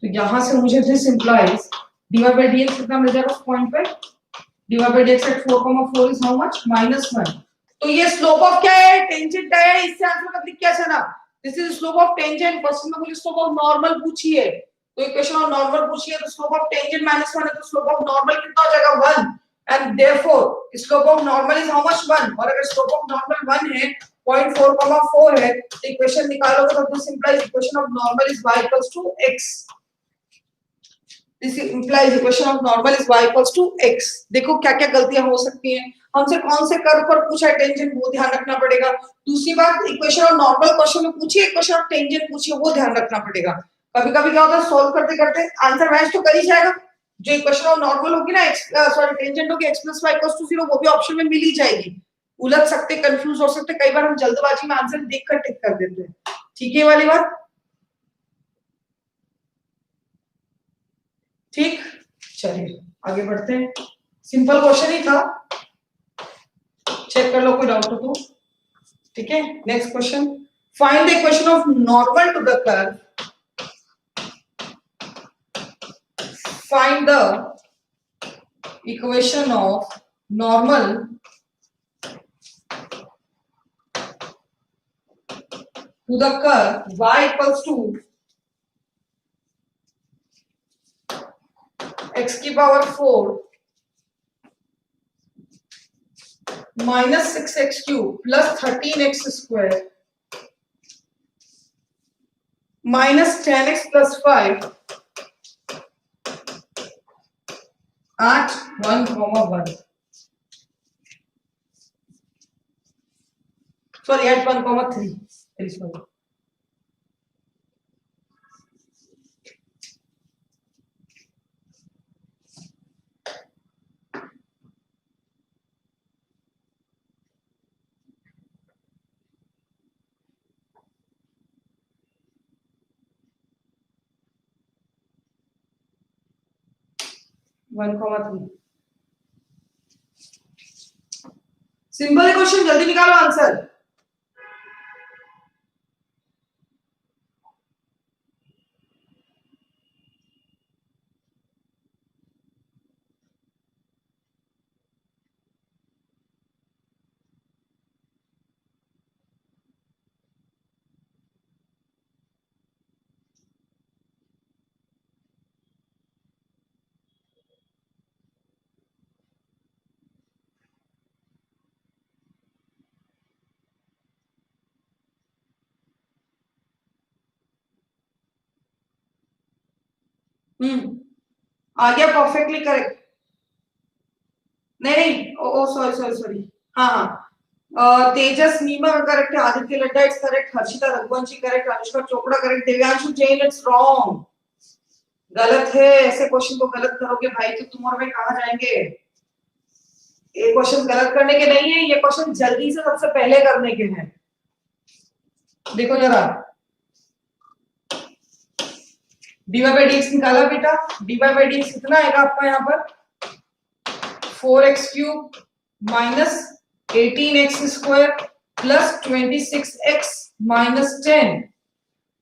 तो यहां से मुझे this implies dy by dx कितना मिल जाएगा उस पॉइंट पे, dy by dx at 4,4 is how much -1। तो ये स्लोप ऑफ क्या है, टेंजेंट है, इससे आंसर का लिख क्या है ना, this is slope of tangent. Question में मुझे स्लोप ऑफ नॉर्मल पूछी है, तो इक्वेशन ऑफ नॉर्मल पूछी है, तो स्लोप ऑफ टेंजेंट -1 है, तो स्लोप ऑफ नॉर्मल कितना हो जाएगा 1, and therefore slope of normal is how much 1। और अगर स्लोप ऑफ नॉर्मल 1 है 0.4,4 है, तो इक्वेशन निकालोगे तो this implies equation of normal is y equals to x। This implies equation of normal is y equals to x। देखो क्या क्या गलतियां हो सकती हैं, हमसे कौन से कर्व पर पूछा है टेंजेंट, वो ध्यान रखना पड़ेगा। दूसरी बात, इक्वेशन ऑफ नॉर्मल क्वेश्चन में पूछी है, इक्वेशन ऑफ टेंजेंट पूछी है, वो ध्यान रखना पड़ेगा। कभी कभी क्या होता है सॉल्व करते करते आंसर मैच तो कर ही जाएगा, जो इक्वेशन ऑफ नॉर्मल होगी ना सॉरी टेंजेंट होगी x + y = 0, वो भी ऑप्शन में मिल ही जाएगी। उलझ सकते, कंफ्यूज हो सकते, कई बार हम जल्दबाजी में आंसर देखकर टिक कर देते हैं। ठीक है वाली बात, ठीक। चलिए आगे बढ़ते हैं, सिंपल क्वेश्चन ही था, चेक कर लो कोई डाउट हो तो। ठीक है, next question, find the equation of normal to the curve, find the equation of normal to the curve y equals to x की power 4 -6x³ plus 13x square -10x plus 5 at 1,1, sorry at 1,3, sorry. Simple question, जल्दी निकालो answer. आ गया perfectly correct. नहीं नहीं, ओ sorry sorry sorry. हाँ हाँ, तेजस नीमा correct है, Aditya Ladda is correct, Harshita Raghuvanshi correct, Anushka Chopra correct, Divyanshu Jain it's wrong. गलत है, ऐसे क्वेश्चन को गलत करोगे भाई तो तुम और मैं कहाँ जाएंगे। ये क्वेश्चन गलत करने के नहीं है, ये क्वेश्चन जल्दी से सबसे पहले करने के हैं। देखो जरा, डीवाई बाई डी निकाला बेटा, डीवाई बाई डी कितना आएगा आपका यहाँ पर 4x³ minus 18x² plus 26x minus 10।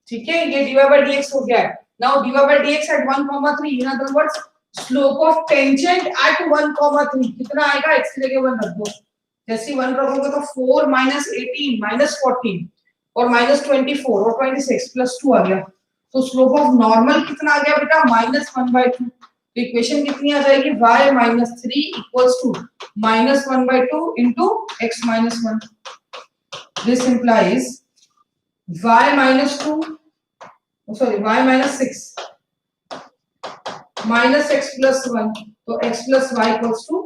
ठीक है, ये डीवाई बाई डी हो गया है। Now D Y by D at 1,3, in other words slope of tangent at 1,3 कितना आएगा, x की जगह 1 रख दो। जैसे 1 रखोगे तो 4 माइनस 18 माइनस 14 और माइनस 24 और 26 प्लस 2 आ गया। तो स्लोप ऑफ नॉर्मल कितना आ गया बेटा -1/2। तो इक्वेशन कितनी आ जाएगी y minus 3 equals to -1/2 into x minus 1। This implies y minus 2 sorry y minus 6 minus x plus 1, तो x plus y equals to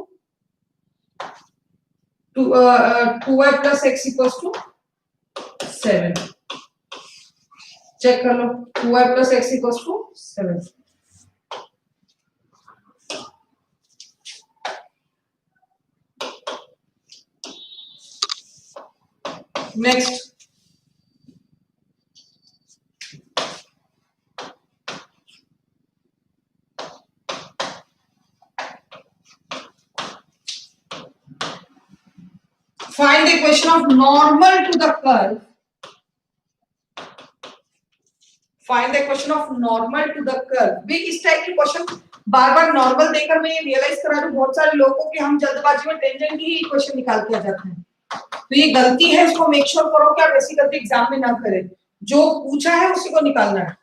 2y plus x equals to 7। Check कर लो, 2y plus x equals to 7। Next, find the equation of normal to the curve. Find the equation of normal to the curve. भी इस type की question बार बार normal देकर मैं ये realise करा दूं बहुत सारे लोगों को कि हम जल्दबाजी में टेंजेंट की ही इक्वेशन निकाल के आ जाते हैं। तो ये गलती है, इसको मेक श्योर करो कि आप ऐसी गलती एग्जाम में ना करें। जो पूछा है उसी को निकालना है।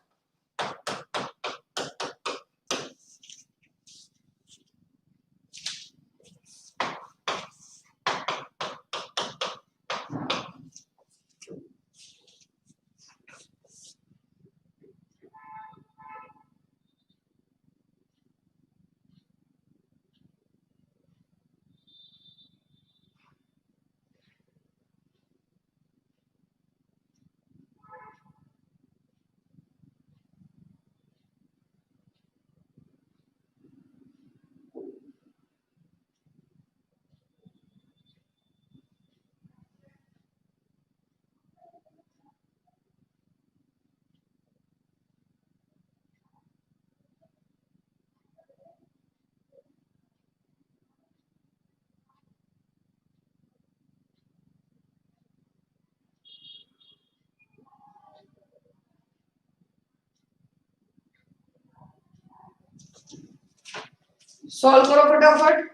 सॉल्व करो फटाफट।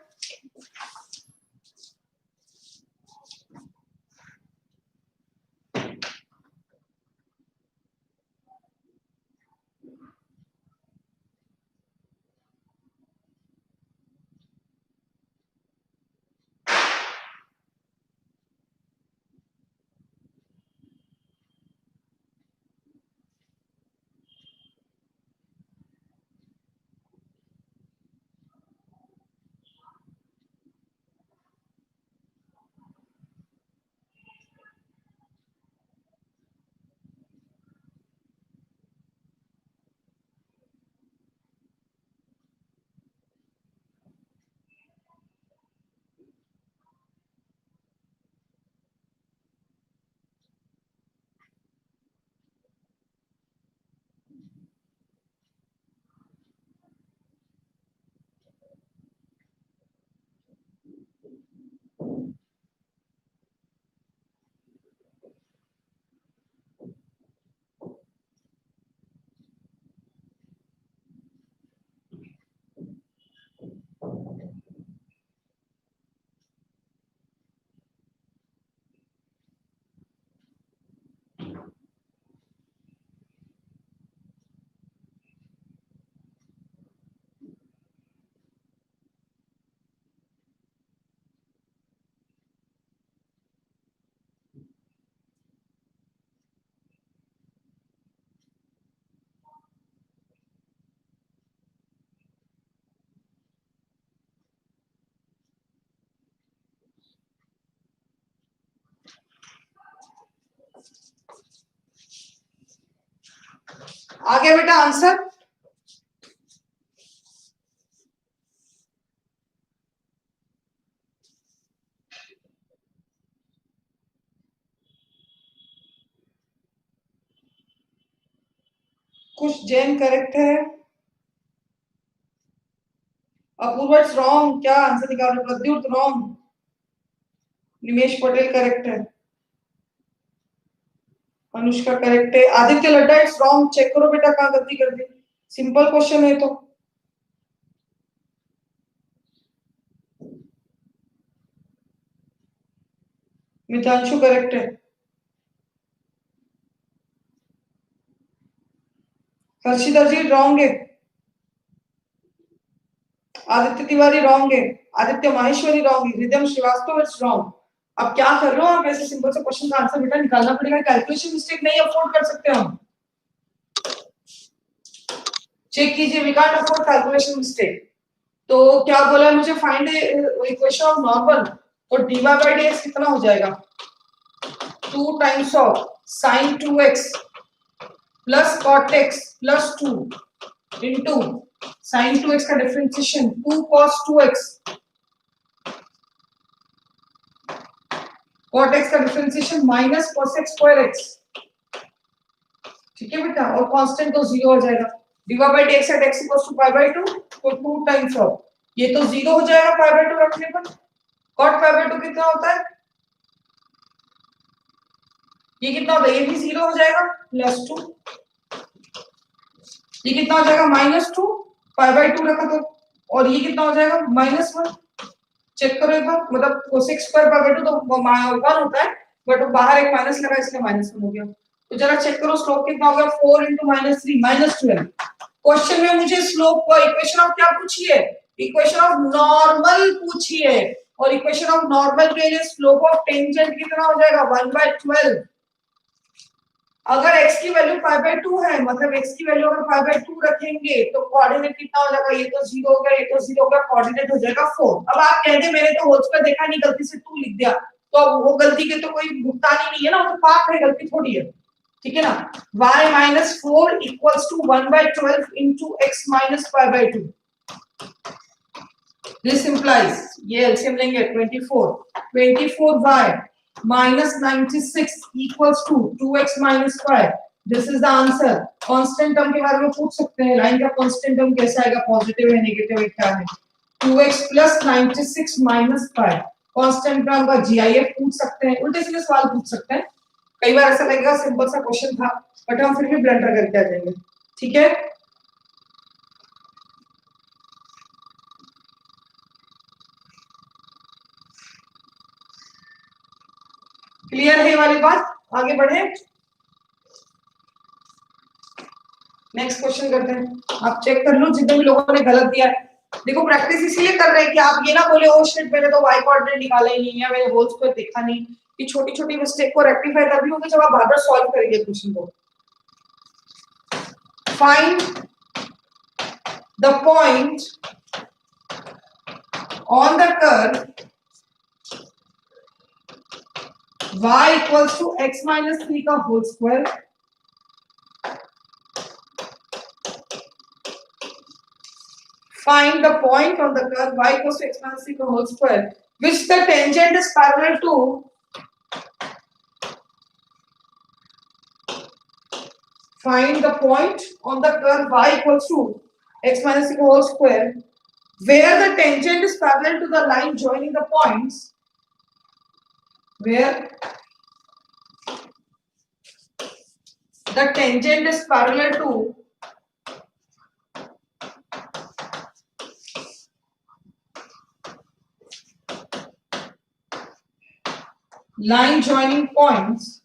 आ गया बेटा आंसर? कुछ जैन करेक्ट है, अपूर्वा इट्स रॉन्ग। क्या आंसर निकाल रहे? प्रद्युत रॉन्ग, निमेश पटेल करेक्ट है, अनुष्का करेक्ट है, आदित्य लड्डा इट्स रॉन्ग। चेक करो बेटा कहाँ गलती कर दी, सिंपल क्वेश्चन है तो। मितांशु करेक्ट है, हर्षिता जी रॉन्ग है, आदित्य तिवारी रॉन्ग है, आदित्य माहेश्वरी रॉन्ग है, रिदम श्रीवास्तव इट्स रॉन्ग। अब क्या कर रहे हो आप? ऐसे सिंपल से क्वेश्चन का आंसर बेटा निकालना पड़ेगा, कैलकुलेशन मिस्टेक नहीं अफोर्ड कर सकते हम। चेक कीजिए, we can't afford calculation mistake. तो क्या बोला है मुझे? Find equation of normal. तो dy by dx कितना हो जाएगा? 2 times of sin 2x plus cot x plus 2 into sin 2x का differentiation 2 cos 2x cot x का डिफरेंशिएशन minus cos x square x। ठीक है बेटा, और कांस्टेंट तो 0 हो जाएगा। dy by dx at x equals to pi by 2, तो 2 टाइम्स ऑफ ये तो 0 हो जाएगा pi by 2 रखने पर। cot pi by 2 कितना होता है? ये कितना होता है? ये भी 0 हो जाएगा प्लस 2। ये कितना हो जाएगा? माइनस 2, पाई बाई 2 रखा तो। और ये कितना हो जाएगा? माइनस 1। चेक करो एक बार, मतलब कोसेक स्क्वायर पाई बाई 2 तो 1 होता है, बट बाहर एक माइनस लगा इसलिए माइनस 1 हो गया। तो जरा चेक करो स्लोप कितना हो गया? 4 into -3 -12। क्वेश्चन में मुझे स्लोप का इक्वेशन ऑफ क्या पूछी है? इक्वेशन ऑफ नॉर्मल पूछी है, और इक्वेशन ऑफ नॉर्मल के लिए स्लोप ऑफ टेंजेंट कितना हो जाएगा? 1/12। अगर x की वैल्यू पाई बाय 2 है, मतलब x की वैल्यू अगर पाई बाय 2 रखेंगे तो कोऑर्डिनेट कितना हो जाएगा? ये तो 0 हो गया, ये तो 0 हो गया, कोऑर्डिनेट हो जाएगा 4। अब आप कहते मैंने तो होल स्क्वायर देखा नहीं, गलती से 2 लिख दिया, तो अब वो गलती के तो कोई भुगतान ही नहीं है ना, वो तो पाप है, गलती थोड़ी है। ठीक है ना? y minus 4 equals to 1/12 into x minus pi by 2। This implies, ये LCM लेंगे 24y minus 96 equals to 2x minus 5। This is the answer। Constant term के बारे में पूछ सकते हैं, लाइन का कांस्टेंट टर्म कैसा आएगा, पॉजिटिव है नेगेटिव है क्या है? 2x plus 96 minus 5। Constant term का जीआईएफ पूछ सकते हैं, उल्टे सीधे सवाल पूछ सकते हैं। कई बार ऐसा लगेगा सिंपल सा क्वेश्चन था, बट हम फिर भी ब्लंडर करके आ जाएंगे। ठीक है, क्लियर है ये वाली बात? आगे बढ़े, नेक्स्ट क्वेश्चन करते हैं। आप चेक कर लो जितने भी लोगों ने गलत दिया है। देखो प्रैक्टिस इसलिए कर रहे हैं कि आप ये ना बोले ओ शिट मैंने तो वाई कोऑर्डिनेट निकाला ही नहीं, या मैंने होल स्क्वायर देखा नहीं। कि छोटी छोटी मिस्टेक को रेक्टिफाई तभी होगी जब आप बार बार सॉल्व करेंगे क्वेश्चन को। Find the point on the curve y equals to x minus 3 का whole square find the point on the curve y equals to x minus 3 का whole square which the tangent is parallel to find the point on the curve y equals to x minus 3 का whole square where the tangent is parallel to the line joining the points, where the tangent is parallel to line joining points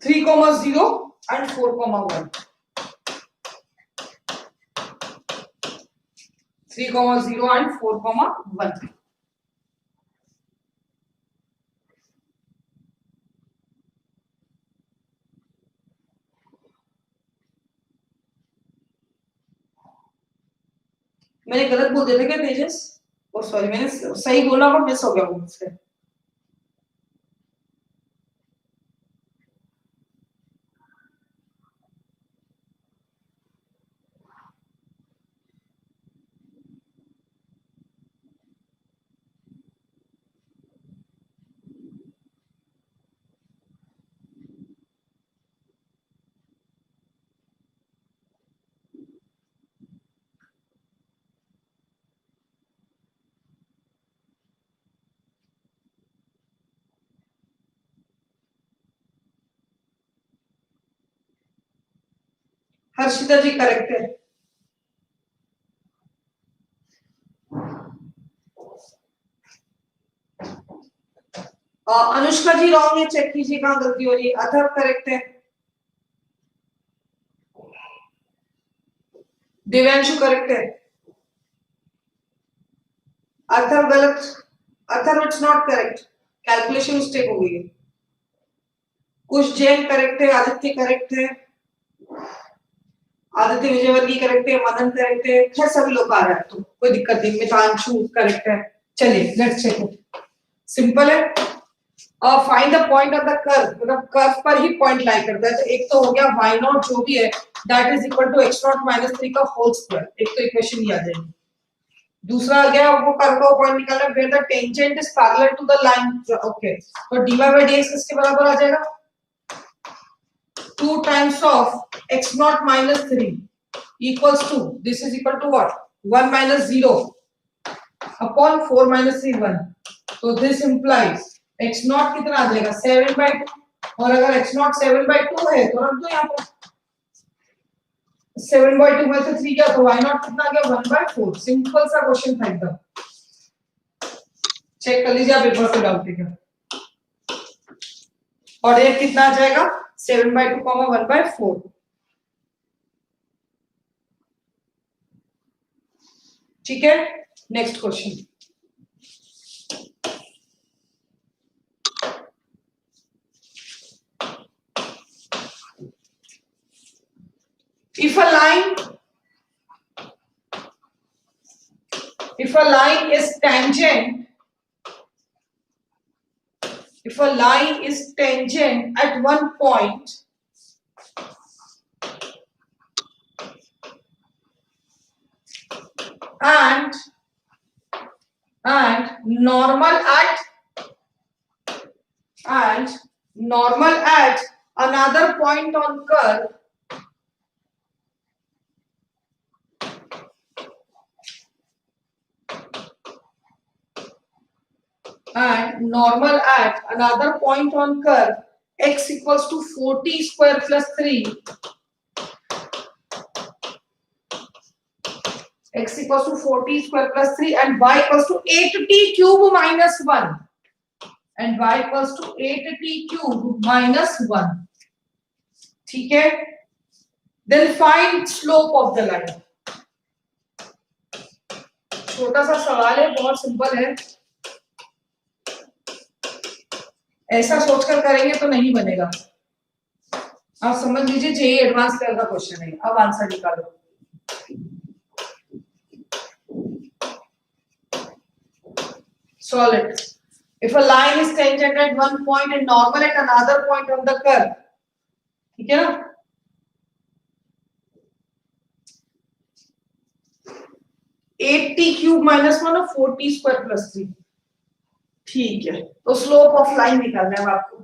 (3, 0 and 4, 1). 3, 0 and 4, 1। मैंने गलत बोल दिया था क्या तेजस? और sorry, मैंने सही बोला पर मिस हो गया वो मुझसे। हर्षिता जी करेक्ट है। अनुष्का जी रॉन्ग है, चेक कीजिए कहां गलती हो रही है। अथर्व करेक्ट है। दिव्यांशु करेक्ट है। अथर्व गलत। Atharva it's not correct, calculation mistake हो गई है। कुछ जैन करेक्ट है, आदित्य करेक्ट है, आदित्य विजयवर्गीय करेक्ट है, मदन करेक्ट है, खैर सभी लोग आ रहा है तो कोई दिक्कत नहीं। मितांशु करेक्ट है। चलिए लेट्स चेक इट। सिंपल है। Find the point of the curve, मतलब कर्व पर ही पॉइंट लाई करता है। तो एक तो हो गया y नॉट जो भी है that is equal to x naught minus 3 का होल स्क्वायर, एक तो इक्वेशन ये आ जाएगी। दूसरा आ गया वो कर्व का पॉइंट निकालना है where the tangent is parallel to the line. Okay, तो dy बाय dx किसके बराबर आ जाएगा? 2 times of x naught minus 3 equals to, this is equal to what? 1 minus 0 upon 4 minus 3 1. So this implies x naught कितना आ जाएगा? 7 by 2, और अगर x naught 7 by 2 है तो रख दो यहाँ पर 7 by 2 में से 3 क्या, तो y naught कितना आ गया? 1 by 4। सिंपल सा क्वेश्चन था एकदम। चेक कर लीजिए आप पेपर पे डाल के। और ये कितना आ जाएगा? 7 by 2 1 by 4। ठीक है, next question. If a line is tangent, if a line is tangent at one point and normal at another point on curve, and normal at another point on curve x equals to 4t square plus 3, x equals to 4t square plus 3 and y equals to 8t cube minus 1, and y equals to 8t cube minus 1। ठीक है, then find slope of the line। छोटा सा सवाल है, बहुत simple है, ऐसा सोचकर करेंगे तो नहीं बनेगा। आप समझ लीजिए जेईई एडवांस लेवल का क्वेश्चन है। अब आंसर निकालो। Solve it. If a line is tangent at one point and normal at another point on the curve, ठीक है ना? 8t क्यूब माइनस 1 और 4t स्क्वायर प्लस 3। ठीक है, तो स्लोप ऑफ लाइन निकालना है आपको।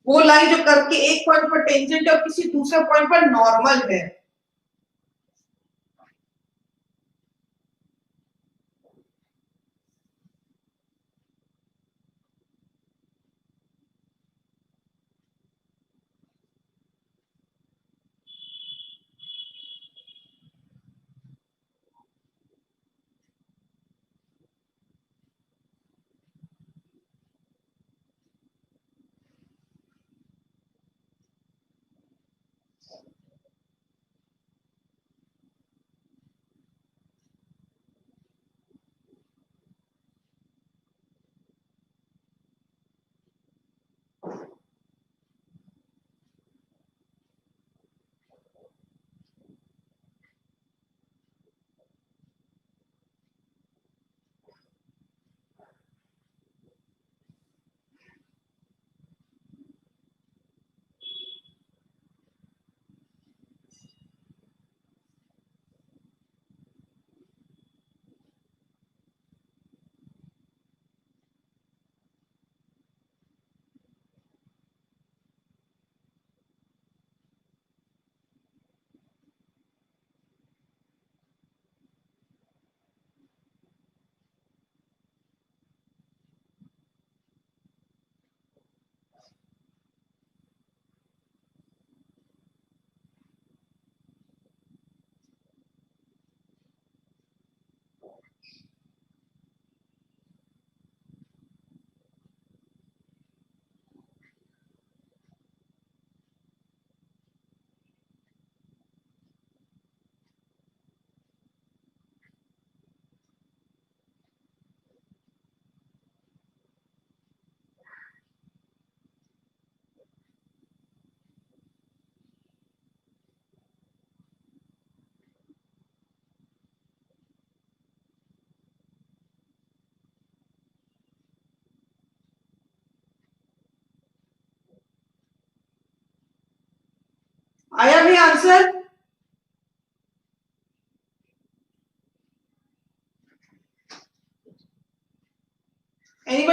वो लाइन जो कर्व के एक पॉइंट पर टेंजेंट है और किसी दूसरे पॉइंट पर नॉर्मल है।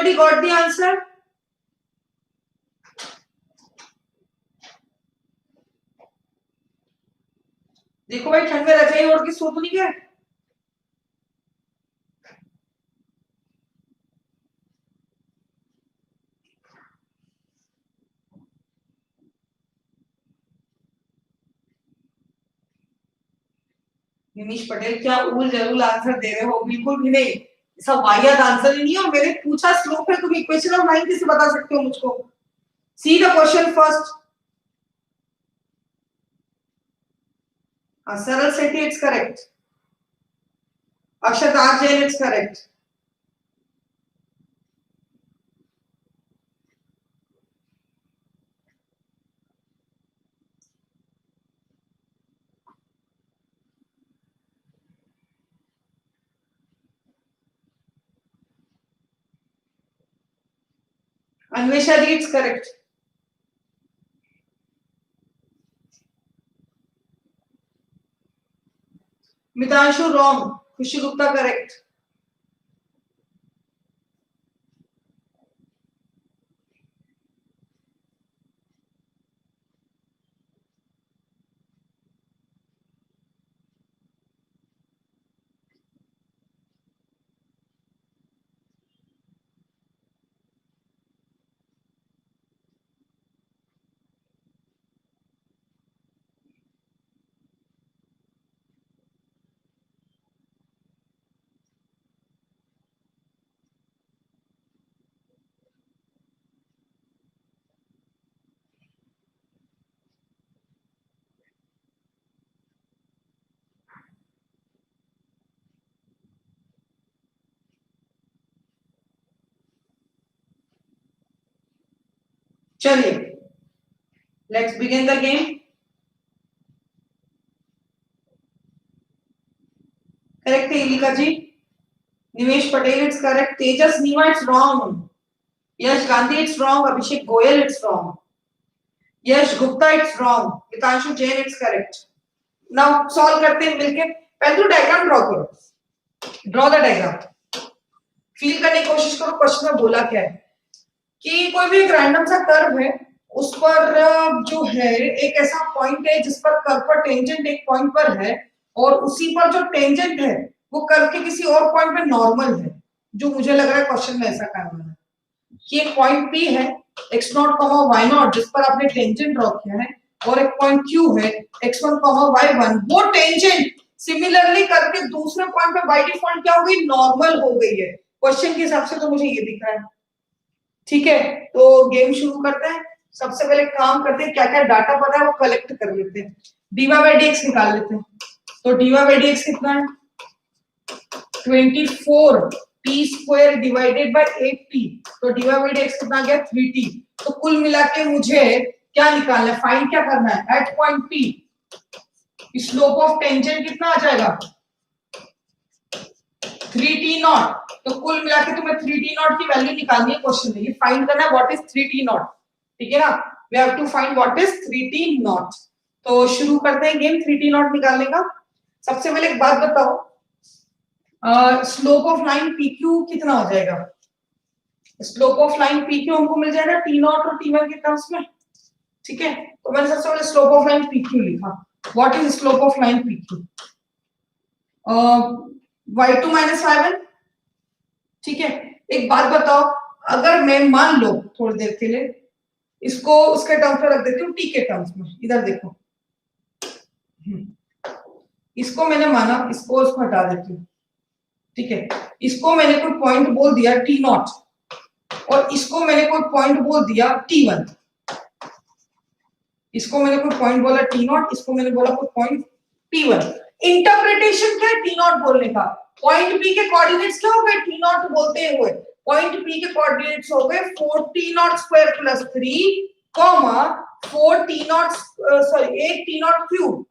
Anybody got the answer? देखो भाई, ठंड में रजाई ओढ़ के सो तो नहीं गए? निमिष पटेल, क्या उल जरूल आंसर दे रहे हो? बिल्कुल भी नहीं, सब वाहियात आंसर ही नहीं है। और मैंने पूछा स्लोप है, तुम इक्वेशन ऑफ लाइन कैसे बता सकते हो मुझको? See the question first. Saral Sethi, it's correct. Akshat R Jain, it's correct. Anvesha ji, it's correct. Mitanshu wrong, Khushi Gupta correct. चलिए, let's begin the game. Correct है Ilika ji. Nimesh Patel, it's correct. Tejas Neeva, it's wrong. Yash Gandhi, it's wrong. Abhishek Goyal, it's wrong. Yash Gupta, it's wrong. Mitanshu Jain, it's correct. Now solve करते हैं मिलके। पहले तो diagram draw करो। Draw the diagram. Feel करने की कोशिश करो क्वेश्चन में बोला क्या है। कि कोई भी एक रैंडम सा कर्व है, उस पर जो है एक ऐसा पॉइंट है जिस पर कर्व पर टेंजेंट एक पॉइंट पर है, और उसी पर जो टेंजेंट है वो कर्व के किसी और पॉइंट पे नॉर्मल है। जो मुझे लग रहा है क्वेश्चन में ऐसा करना है कि एक पॉइंट P है x0, y0, जिस पर आपने टेंजेंट ड्रॉ किया है, और एक पॉइंट Q है x1, y1। वो टेंजेंट सिमिलरली करके दूसरे पॉइंट पे बाय डिफॉल्ट क्या हो गई? नॉर्मल हो गई है। क्वेश्चन के हिसाब से तो मुझे ये दिख रहा है। ठीक है, तो गेम शुरू करते हैं। सबसे पहले काम करते हैं, क्या क्या डाटा पता है वो कलेक्ट कर लेते हैं। डीवा बाई डी एक्स निकाल लेते हैं। तो डीवा बाई डी एक्स कितना है? 24 T square divided by 8t। तो डीवा बाई डी एक्स कितना आ गया? 3t। तो कुल मिला के मुझे क्या निकालना है? फाइंड क्या करना है? At point P slope of tangent कितना आ जाएगा? 3t naught. तो कुल मिला के तुम्हें 3t नॉट की वैल्यू निकालनी है क्वेश्चन में। ये फाइंड करना है व्हाट इज 3t नॉट। ठीक है ना? We have to find what is 3t naught. तो शुरू करते हैं गेम 3t नॉट निकालने का। सबसे पहले एक बात बताओ, स्लोप ऑफ लाइन PQ कितना हो जाएगा? स्लोप ऑफ लाइन PQ हमको मिल जाएगा t नॉट और t1 के टर्म्स में। ठीक है, तो मैंने सबसे पहले स्लोप ऑफ लाइन PQ लिखा। What is slope of line PQ? y2 minus y1। ठीक है, एक बात बताओ, अगर मैं मान लो थोड़ी देर के लिए इसको उसके टर्म्स में रख देती हूँ, t के टर्म्स में। इधर देखो, इसको मैंने माना, इसको हटा देती हूँ। ठीक है, इसको मैंने कोई पॉइंट बोल दिया t नॉट, और इसको मैंने कोई पॉइंट बोल दिया t1। इसको मैंने कोई पॉइंट बोला t नॉट, इसको मैंने बोला कोई पॉइंट t1। इंटरप्रिटेशन क्या है t नॉट बोलने का? पॉइंट P के कोऑर्डिनेट्स क्या हो गए t नॉट बोलते हुए? पॉइंट P के कोऑर्डिनेट्स हो गए 4t not square plus 3, 4t not sorry 8t not cube,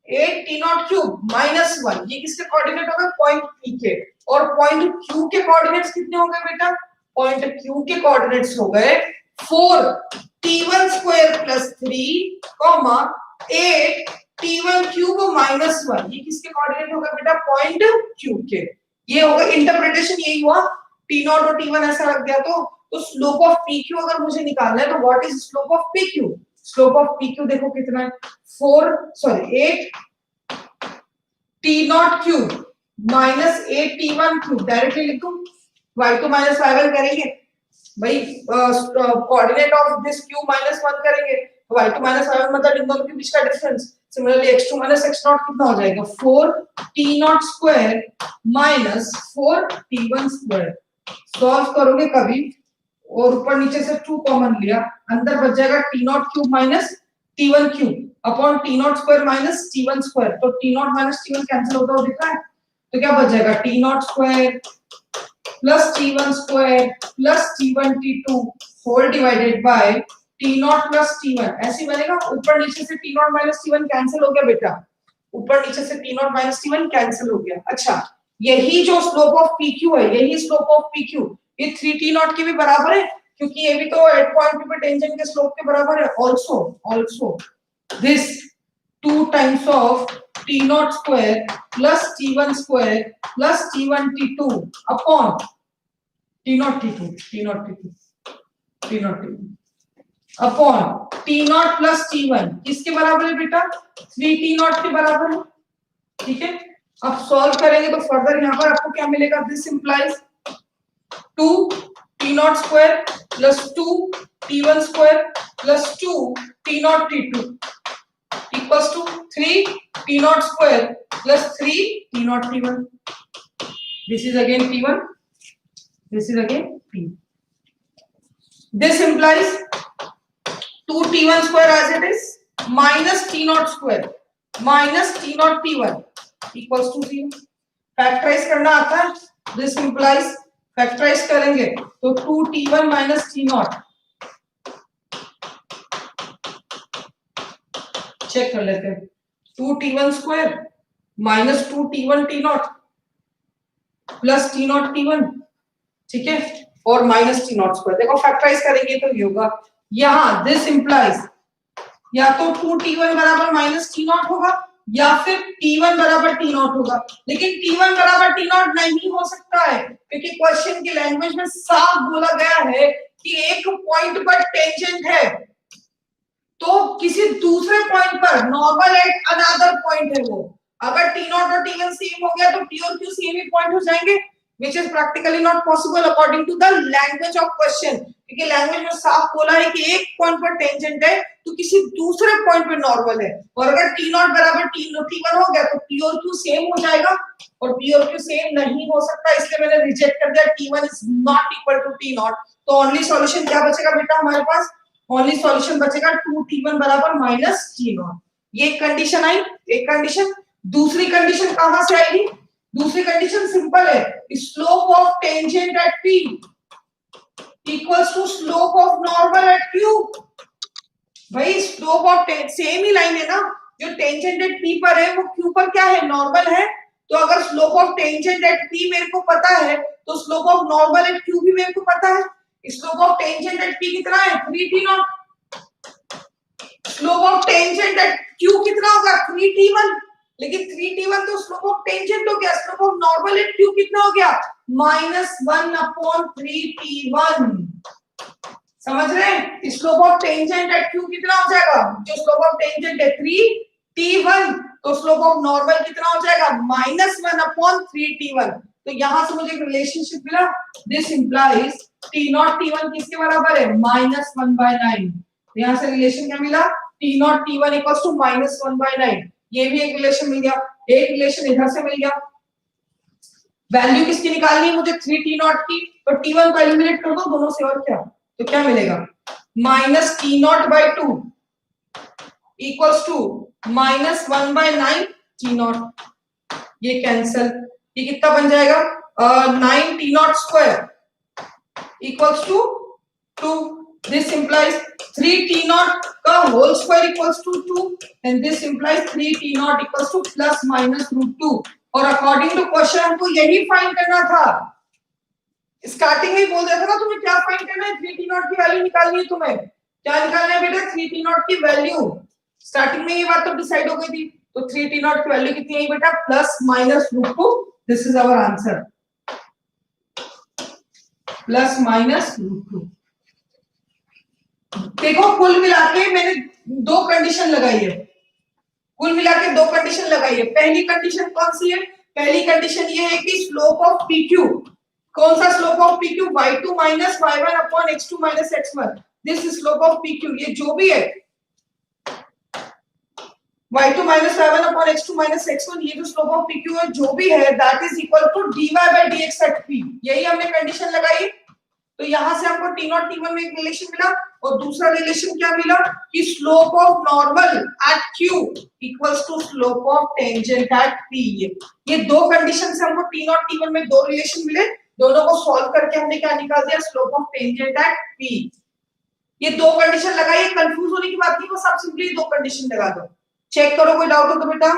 8t not cube minus 1। ये किसके कोऑर्डिनेट हो गए? पॉइंट P के। और पॉइंट Q के कोऑर्डिनेट्स कितने हो गए बेटा? पॉइंट Q के कोऑर्डिनेट्स हो गए 4t1 square plus 3, 8t1 cube minus 1। ये किसके कोऑर्डिनेट होगा बेटा? पॉइंट Q के। ये होगा इंटरप्रिटेशन, यही हुआ टी नॉट और टी वन ऐसा रख दिया तो स्लोप ऑफ पी क्यू अगर मुझे निकालना है तो what is slope of P Q? Slope of P Q देखो कितना है, 8 T not cube minus 8 T one cube, directly लिखूं, y2 माइनस y1 करेंगे भाई, coordinate of this cube minus 1 करेंगे तो y2 माइनस y1 मतलब इन दोनों के बीच का difference. Similarly x2 minus x0 कितना हो जाएगा, 4 T not square minus 4 T one square. Solve करोगे कभी और ऊपर नीचे से 2 कॉमन लिया, अंदर बच जाएगा T not cube minus T one cube upon T not square minus T one square. तो T not minus T one cancel होता हुआ दिख रहा है, तो क्या बच जाएगा, T not square plus T one square plus T one T two whole divided by T not plus T one. ऐसे बनेगा, ऊपर नीचे से T not minus T one cancel हो गया बेटा, ऊपर नीचे से T not minus T one cancel हो गया। अच्छा, यही जो स्लोप ऑफ PQ है, यही स्लोप ऑफ PQ ये 3t नॉट के भी बराबर है, क्योंकि ये भी तो एट पॉइंट पे टेंजेंट के स्लोप के बराबर है। Also this 2 times of t naught square plus t1 square plus t1 t2 upon t naught t2 upon t not plus t1 किसके बराबर है बेटा, 3t नॉट के बराबर है। ठीक है, अब सॉल्व करेंगे तो फर्दर यहाँ पर आपको क्या मिलेगा, this implies 2 t naught square plus 2 t1 square plus 2 t naught t2 equals to 3 t naught square plus 3 t naught t1। This is again t1, this is again t। This implies 2 t1 square as it is minus t naught square minus t naught t1 equals to 0। Factorise करना आता है, this implies factorise करेंगे तो 2t1 minus t not, check कर लेते हैं, 2t1 square minus 2t1 t not plus t naught t1, ठीक है, और माइनस t नॉट स्क्वायर। देखो फैक्टराइज करेंगे तो ये होगा, यहां दिस इंप्लाइज या तो 2t1 बराबर माइनस t नॉट होगा या फिर t1 बराबर t नॉट होगा, लेकिन t1 बराबर t नॉट नहीं हो सकता है, क्योंकि क्वेश्चन की लैंग्वेज में साफ बोला गया है कि एक पॉइंट पर टेंजेंट है तो किसी दूसरे पॉइंट पर नॉर्मल एट अनदर पॉइंट है वो। अगर t नॉट और t1 सेम हो गया तो t और q सेम ही पॉइंट हो जाएंगे, which is practically not possible according to the language of question, क्योंकि लैंग्वेज में साफ बोला है कि एक पॉइंट पर टेंजेंट है तो किसी दूसरे पॉइंट पे नॉर्मल है, और अगर t नॉट बराबर t1 हो गया तो p और q सेम हो जाएगा, और p और q सेम नहीं हो सकता, इसलिए मैंने रिजेक्ट कर दिया, t1 is not equal to t naught. तो ओनली सॉल्यूशन क्या बचेगा बेटा हमारे पास, ओनली सॉल्यूशन बचेगा 2t1 बराबर माइनस t नॉट। ये कंडीशन आई, एक कंडीशन। दूसरी कंडीशन कहां से आएगी, दूसरी कंडीशन सिंपल है, slope of tangent at p equals to slope of normal at q। भाई स्लोप ऑफ सेम ही लाइन है ना, जो टेंजेंट एट p पर है वो q पर क्या है, नॉर्मल है, तो अगर slope of tangent at p मेरे को पता है तो slope of normal at q भी मेरे को पता है। Slope of tangent at p कितना है, 3t not. Slope of tangent eight q कितना होगा, 3t1, लेकिन 3t1 तो स्लोप ऑफ टेंजेंट हो गया, slope of normal at q कितना हो गया, -1 अपॉन 3t1। समझ रहे हैं, slope of tangent eight q कितना हो जाएगा, जो स्लोप ऑफ टेंजेंट है 3t1, तो स्लोप ऑफ नॉर्मल कितना हो जाएगा, -1 अपॉन 3t1। तो यहां से मुझे एक रिलेशनशिप मिला, this implies t naught t1 किसके बराबर है, -1/9। तो यहां से रिलेशन क्या मिला, t naught t1 equals to -1/9। ये भी एक रिलेशन मिल गया, एक रिलेशन इधर से मिल गया। वैल्यू किसकी निकालनी है मुझे, 3t नॉट की, तो t1 को एलिमिनेट कर दो दोनों से, और क्या, तो क्या मिलेगा, -t0/2 equals to -1/9 t not. ये कैंसल, ये कितना बन जाएगा, 9t not square equals to 2। This implies 3t not का whole square equals to 2, and this implies 3t not equals to +-√2। और अकॉर्डिंग टू क्वेश्चन हमको यही फाइंड करना था, स्टार्टिंग में ही बोल दिया था ना तुम्हें क्या फाइंड करना है, 3t नॉट की वैल्यू निकालनी है तुम्हें। क्या निकालना है बेटा, 3t नॉट की वैल्यू। स्टार्टिंग में ये बात तो डिसाइड हो गई थी, तो 3t नॉट की वैल्यू कितनी है बेटा, +-√2। This is our answer. Plus minus √2। देखो कुल मिला के मैंने दो कंडीशन लगाई है, कुल मिला के दो कंडीशन लगाई है। पहली कंडीशन कौन सी है? पहली कंडीशन ये है कि स्लोप ऑफ पी क्यू, कौन सा slope of P Q? y2 minus y1 upon x2 minus x1, this slope of P Q, ये जो भी है y2 minus y1 upon x2 minus x1, ये जो स्लोप ऑफ pq है जो भी है, that is equal to dy by dx at p। यही हमने कंडीशन लगाई। तो यहां से हमको t0 t1 में एक रिलेशन मिला, और दूसरा रिलेशन क्या मिला कि slope of normal at q equals to slope of tangent at p। ये दो कंडीशन से हमको t0 t1 में दो रिलेशन मिले, दोनों को सॉल्व करके हमने क्या निकाल दिया? Slope of tangent at p। ये दो कंडीशन लगाई, कंफ्यूज होने की बात नहीं, बस आप सिंपली दो कंडीशन लगा दो। चेक करो, कोई डाउट हो तो बेटा।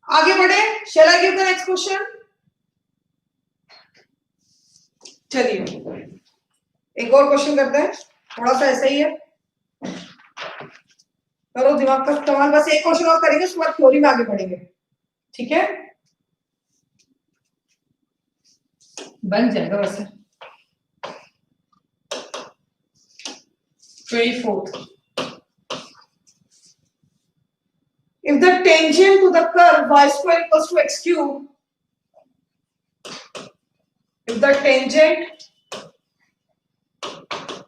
आगे बढ़े, shall I give the next question? चलिए एक और क्वेश्चन करते हैं, थोड़ा सा ऐसा ही है, करो दिमाग का इस्तेमाल। बस एक क्वेश्चन और करेंगे, उसके बाद थ्योरी में आगे बढ़ेंगे, ठीक है? बन जाएगा वैसे। 24th, if the tangent to the curve y square equals to x cube, if the tangent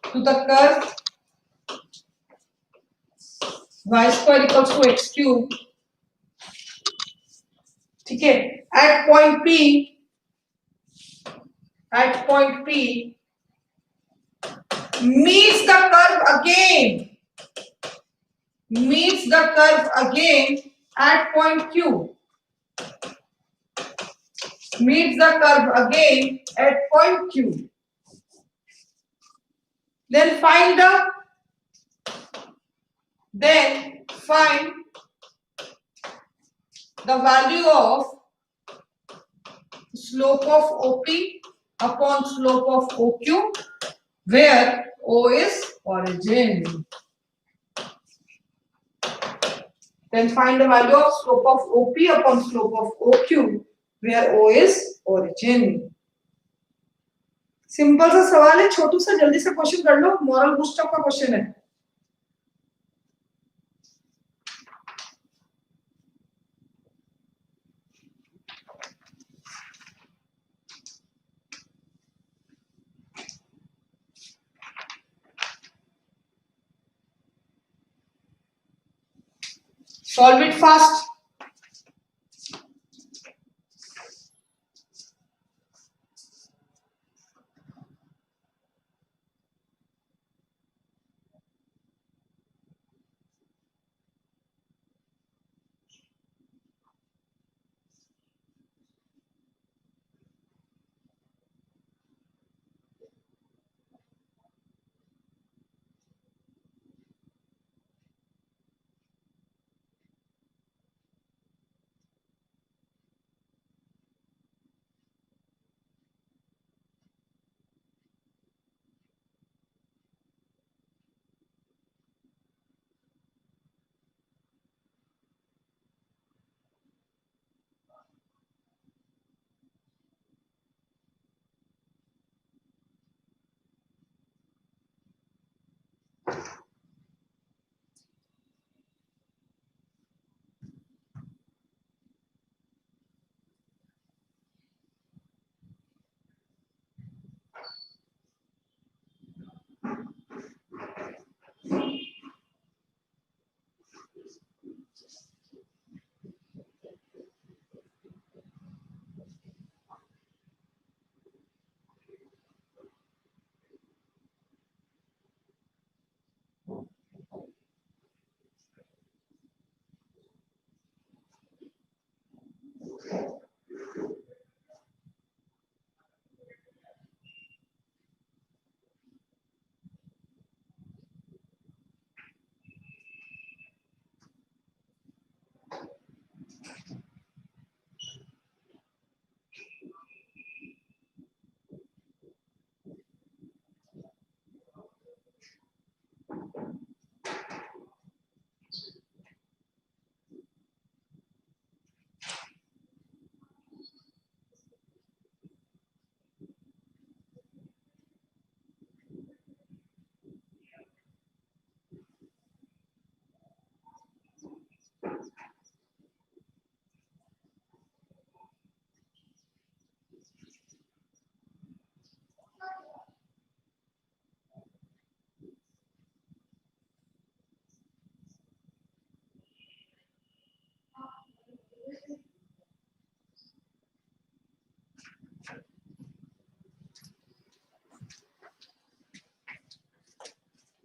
to the curve y square equals to x cube, ठीक है, at point P meets the curve again, meets the curve again at point Q, meets the curve again at point Q, then find the value of slope of OP upon slope of OQ, where O is origin. Then find the value of slope of OP upon slope of OQ, where O is origin. Simple सा सवाल है, छोटू सा, जल्दी से question कर लो, moral boost up का question है। Solve it fast.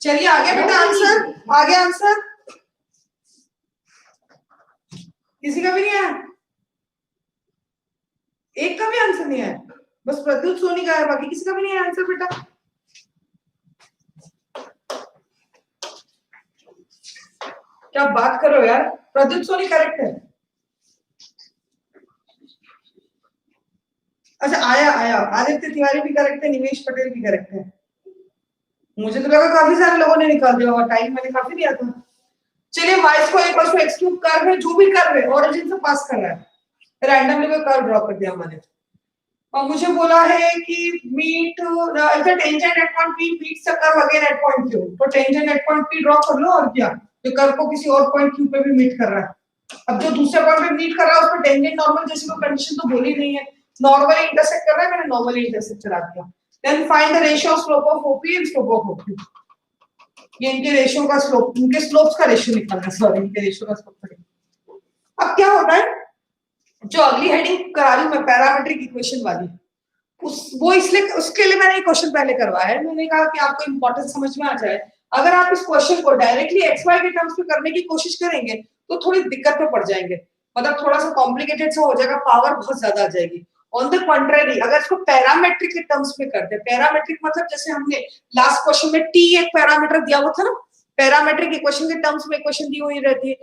चलिए आगे बेटा, आंसर आगे, आंसर किसी का भी नहीं आया, एक का भी आंसर नहीं आया, बस प्रद्युत सोनी का है, बाकी किसी का भी नहीं आया आंसर बेटा। क्या बात करो यार, प्रद्युत सोनी करेक्ट है। अच्छा आया आया, आदित्य तिवारी भी करेक्ट है, निमेश पटेल भी करेक्ट है। मुझे तो लगा काफी सारे लोगों ने निकाल दिया होगा, टाइम मैंने काफी दिया था। चलिए y square equals to x cube curve है, जो भी कर्व है ओरिजिन से पास कर रहा है, रैंडमली कोई कर्व ड्रॉ कर दिया मैंने। और मुझे बोला है कि meet if the tangent at point p meets the curve again at point q, तो tangent at point p draw कर लो, और क्या जो कर्व को किसी और पॉइंट q पे भी मीट कर रहा है। अब जो दूसरे पॉइंट पे मीट कर रहा है उस पर टेंजेंट नॉर्मल जैसी कोई कंडीशन तो बोली नहीं है, नॉर्मली इंटरसेक्ट कर रहा है, मैंने नॉर्मली इंटरसेक्ट चला दिया। Then find the ratio of slope of OP and slope of OQ। ये इनके रेशियो का स्लोप, इनके स्लोप्स का रेशियो निकालना है, सॉरी इनके रेशियो का स्लोप। अब क्या होता है, जो अगली हेडिंग करा रही हूं मैं पैरामीट्रिक इक्वेशन वाली, वो इसलिए उसके लिए मैंने क्वेश्चन पहले करवाया है, मैंने कहा कि आपको इंपॉर्टेंस समझ में आ जाए। अगर आप इस क्वेश्चन को डायरेक्टली XY के टर्म्स में करने की कोशिश करेंगे तो थोड़ी दिक्कत में पड़ जाएंगे, मतलब थोड़ा सा कॉम्प्लिकेटेड सा हो जाएगा, पावर बहुत ज्यादा आ जाएगी। ऑन द कॉन्ट्रेरी अगर इसको पैरामेट्रिक के टर्म्स में करते हैं, पैरामेट्रिक मतलब जैसे हमने लास्ट क्वेश्चन में t एक पैरामीटर दिया हुआ था ना, पैरामेट्रिक इक्वेशन के टर्म्स में इक्वेशन दी हुई रहती है,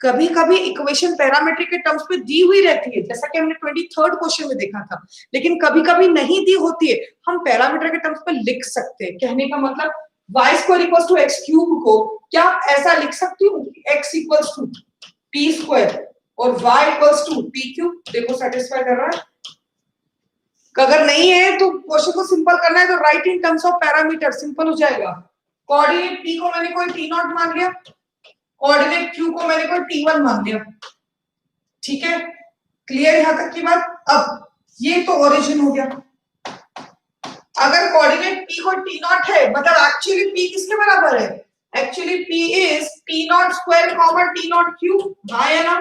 कभी कभी इक्वेशन पैरामीट्रिक के टर्म्स पे दी हुई रहती है, जैसा कि हमने 23rd क्वेश्चन में देखा था, लेकिन कभी कभी नहीं दी होती है, हम पैरामीटर के टर्म्स पे लिख सकते हैं। कहने का मतलब y square equals to x cube को क्या ऐसा लिख सकती हूँ, x equals to p square और y equals to p cube. देखो सेटिस्फाई कर रहा है, अगर नहीं है तो क्वेश्चन को सिंपल करना है तो right in terms of parameter, simple हो जाएगा। कोऑर्डिनेट p को मैंने कोई t0 मान लिया, कोऑर्डिनेट q को मैंने कोई t1 मान लिया, ठीक है, क्लियर यहां तक की बात। अब ये तो ओरिजिन हो गया, अगर कोऑर्डिनेट p को t0 है मतलब एक्चुअली p किसके बराबर है, actually p is t0 square comma t0 cube, हाँ है ना,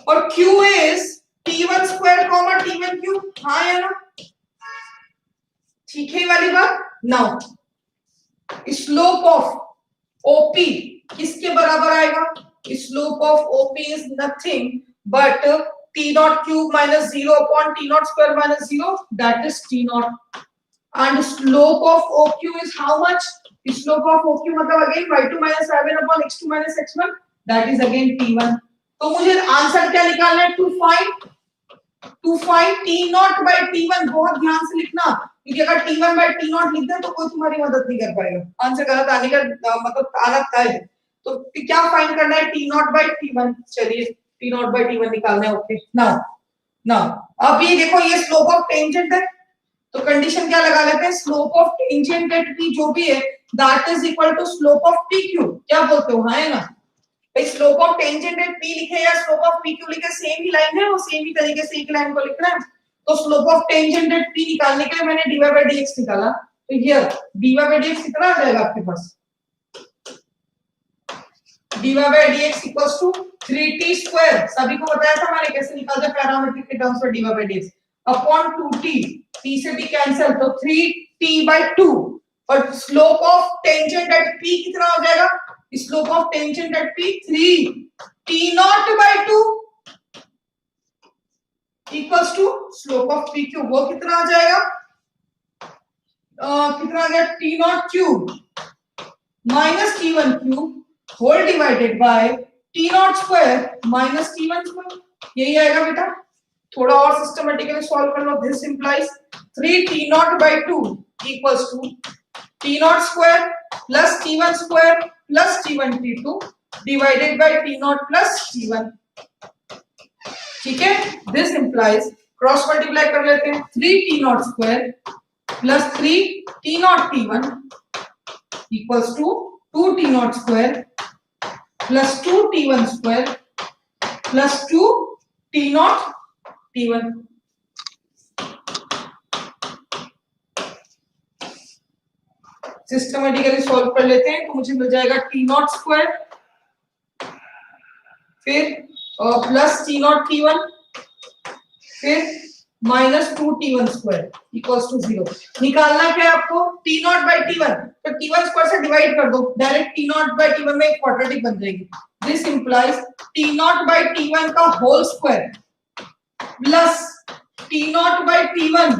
और q is t1 square comma t1 cube, हाँ है ना, ठीक है वाली बात। नाउ स्लोप ऑफ OP किसके बराबर आएगा, slope of OP is nothing but t0 cube minus 0 upon t0 square minus 0, that is t0, and slope of OQ is how much, slope of OQ मतलब again y2 minus y1 upon x2 minus x1, that is again t1। तो मुझे answer क्या निकालना है, to find t0 by t1, बहुत ध्यान से लिखना, क्योंकि अगर t1 by t0 लिख दे तो कोई तुम्हारी मदद नहीं कर पाएगा, आंसर गलत आने का मतलब आना तय है। तो क्या फाइंड करना है, t0 by t1, चलिए t0 by t1 निकालना है। ओके नाउ नाउ अब ये देखो, ये स्लोप ऑफ टेंजेंट है, तो कंडीशन क्या लगा लेते हैं, slope of tangent at p जो भी है that is equal to slope of pq, क्या बोलते हो, हाँ है ना, slope of tangent at p लिखे या स्लोप ऑफ pq लिखे सेम ही लाइन है, वो सेम ही तरीके से एक लाइन को लिखना है। तो slope of tangent at p निकालने के लिए मैंने dy by dx निकाला, तो हियर dy by dx कितना आ जाएगा आपके पास, dy by dx equals to 3t square, सभी को बताया था मैंने कैसे निकालते हैं पैरामीट्रिक के टर्म्स में, dy by dx upon 2t, t से t कैंसिल तो 3t by 2, और slope of tangent at p कितना हो जाएगा, slope of tangent at p 3t0 by 2 equals to slope of pq, वो कितना आ जाएगा, कितना आ गया, t0 cube minus t1 cube whole divided by t0 square minus t1 square, यही आएगा बेटा। थोड़ा और सिस्टमैटिकली सॉल्व कर लो, this implies 3t0 by 2 equals to t0 square plus t1 square plus t1 t2 divided by t0 plus t1, ठीक है, this implies cross multiply कर लेते हैं, 3t0 square plus 3t0 t1 equals to 2t0 square plus 2t1 square plus 2t0 t1। Systematically solve कर लेते हैं, तो मुझे मिल जाएगा t0 स्क्वायर फिर प्लस t0 t1 फिर minus 2t1 square equals to 0। निकालना क्या है आपको, t0/t1, तो t1 स्क्वायर से डिवाइड कर दो, डायरेक्ट t0/t1 में एक क्वाड्रेटिक बन जाएगी। दिस इंप्लाइज t0/t1 का whole square plus t0/t1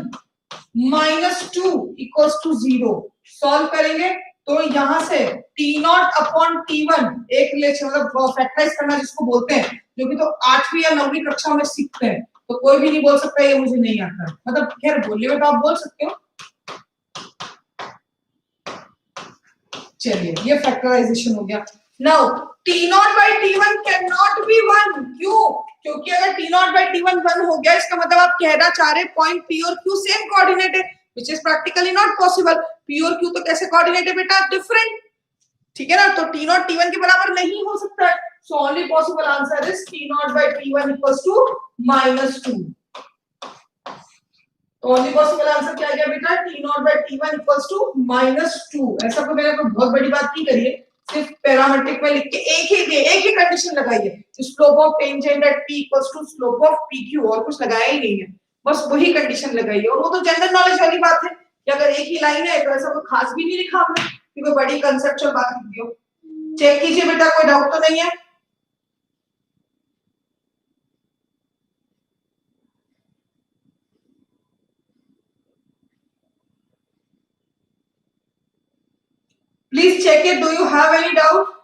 minus 2 equals to 0। Solve करेंगे तो यहां से t0/t1 एक रिलेशन मतलब फैक्टराइज करना जिसको बोलते हैं, जो कि तो 8वीं या 9वीं कक्षा में सीखते हैं, तो कोई भी नहीं बोल सकता ये मुझे नहीं आता, मतलब खैर बोलिए तो आप बोल सकते हो। चलिए ये फैक्टराइजेशन हो गया। Now t0/t1 can not be 1, क्यों? क्योंकि अगर t0/t1 1 हो गया इसका मतलब आप कहना चाह रहे पॉइंट p और q सेम कोऑर्डिनेट है, which is practically not possible. p और q तो कैसे कोऑर्डिनेट है बेटा, डिफरेंट, ठीक है ना, तो t0 t1 के बराबर नहीं हो सकता है। So only possible answer is t0/t1 equals to -2। तो ओनली पॉसिबल आंसर क्या आ गया बेटा, t0/t1 इक्वल्स टू -2। ऐसा तो मैंने कोई बहुत बड़ी बात नहीं करी है, सिर्फ पैरामीट्रिक में लिख के एक ही कंडीशन लगाई है, slope of tangent at p equals to slope of pq, और कुछ लगाया ही नहीं है, बस वही कंडीशन लगाई है। और वो तो जनरल नॉलेज वाली बात है कि अगर एक ही लाइन है तो ऐसा कोई खास भी नहीं लिखा हमने कि कोई बड़ी कंसेप्चुअल बात लिख दी हो। चेक कीजिए बेटा, कोई डाउट तो नहीं है? Please check it, do you have any doubt?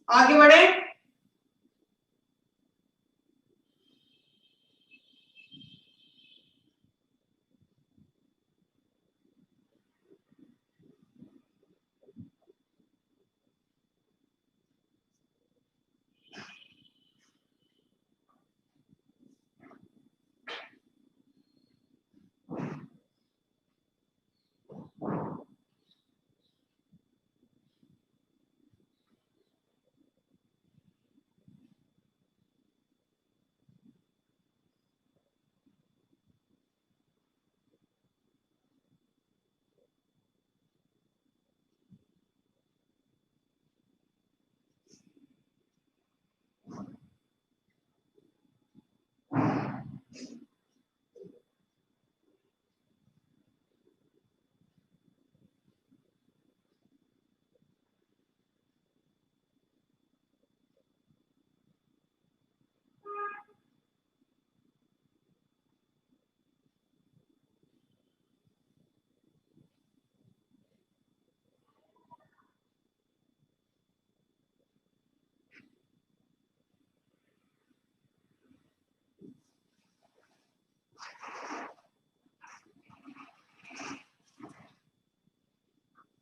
आगे बढ़े।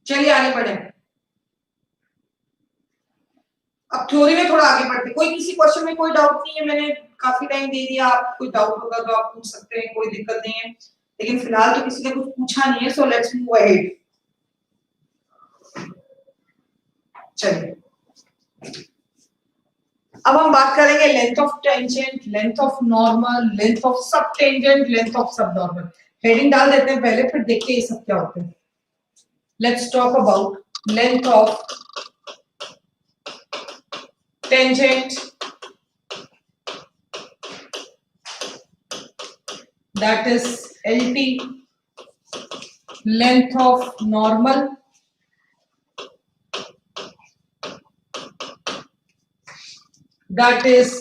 चलिए आगे बढ़े। अब थ्योरी में थोड़ा आगे बढ़ते, कोई किसी क्वेश्चन में कोई डाउट नहीं है, मैंने काफी टाइम दे दिया, आप कोई डाउट होगा तो आप पूछ सकते हैं, कोई दिक्कत नहीं है, लेकिन फिलहाल तो किसी ने कुछ पूछा नहीं है, सो लेट्स मूव अहेड। चलिए अब हम बात करेंगे length of tangent, length of normal, length of सब टेंजेंट, लेंथ ऑफ सब नॉर्मल। हेडिंग डाल देते हैं पहले, फिर देखते हैं ये सब क्या होते हैं। Let's talk about length of tangent, that is LT, length of normal, that is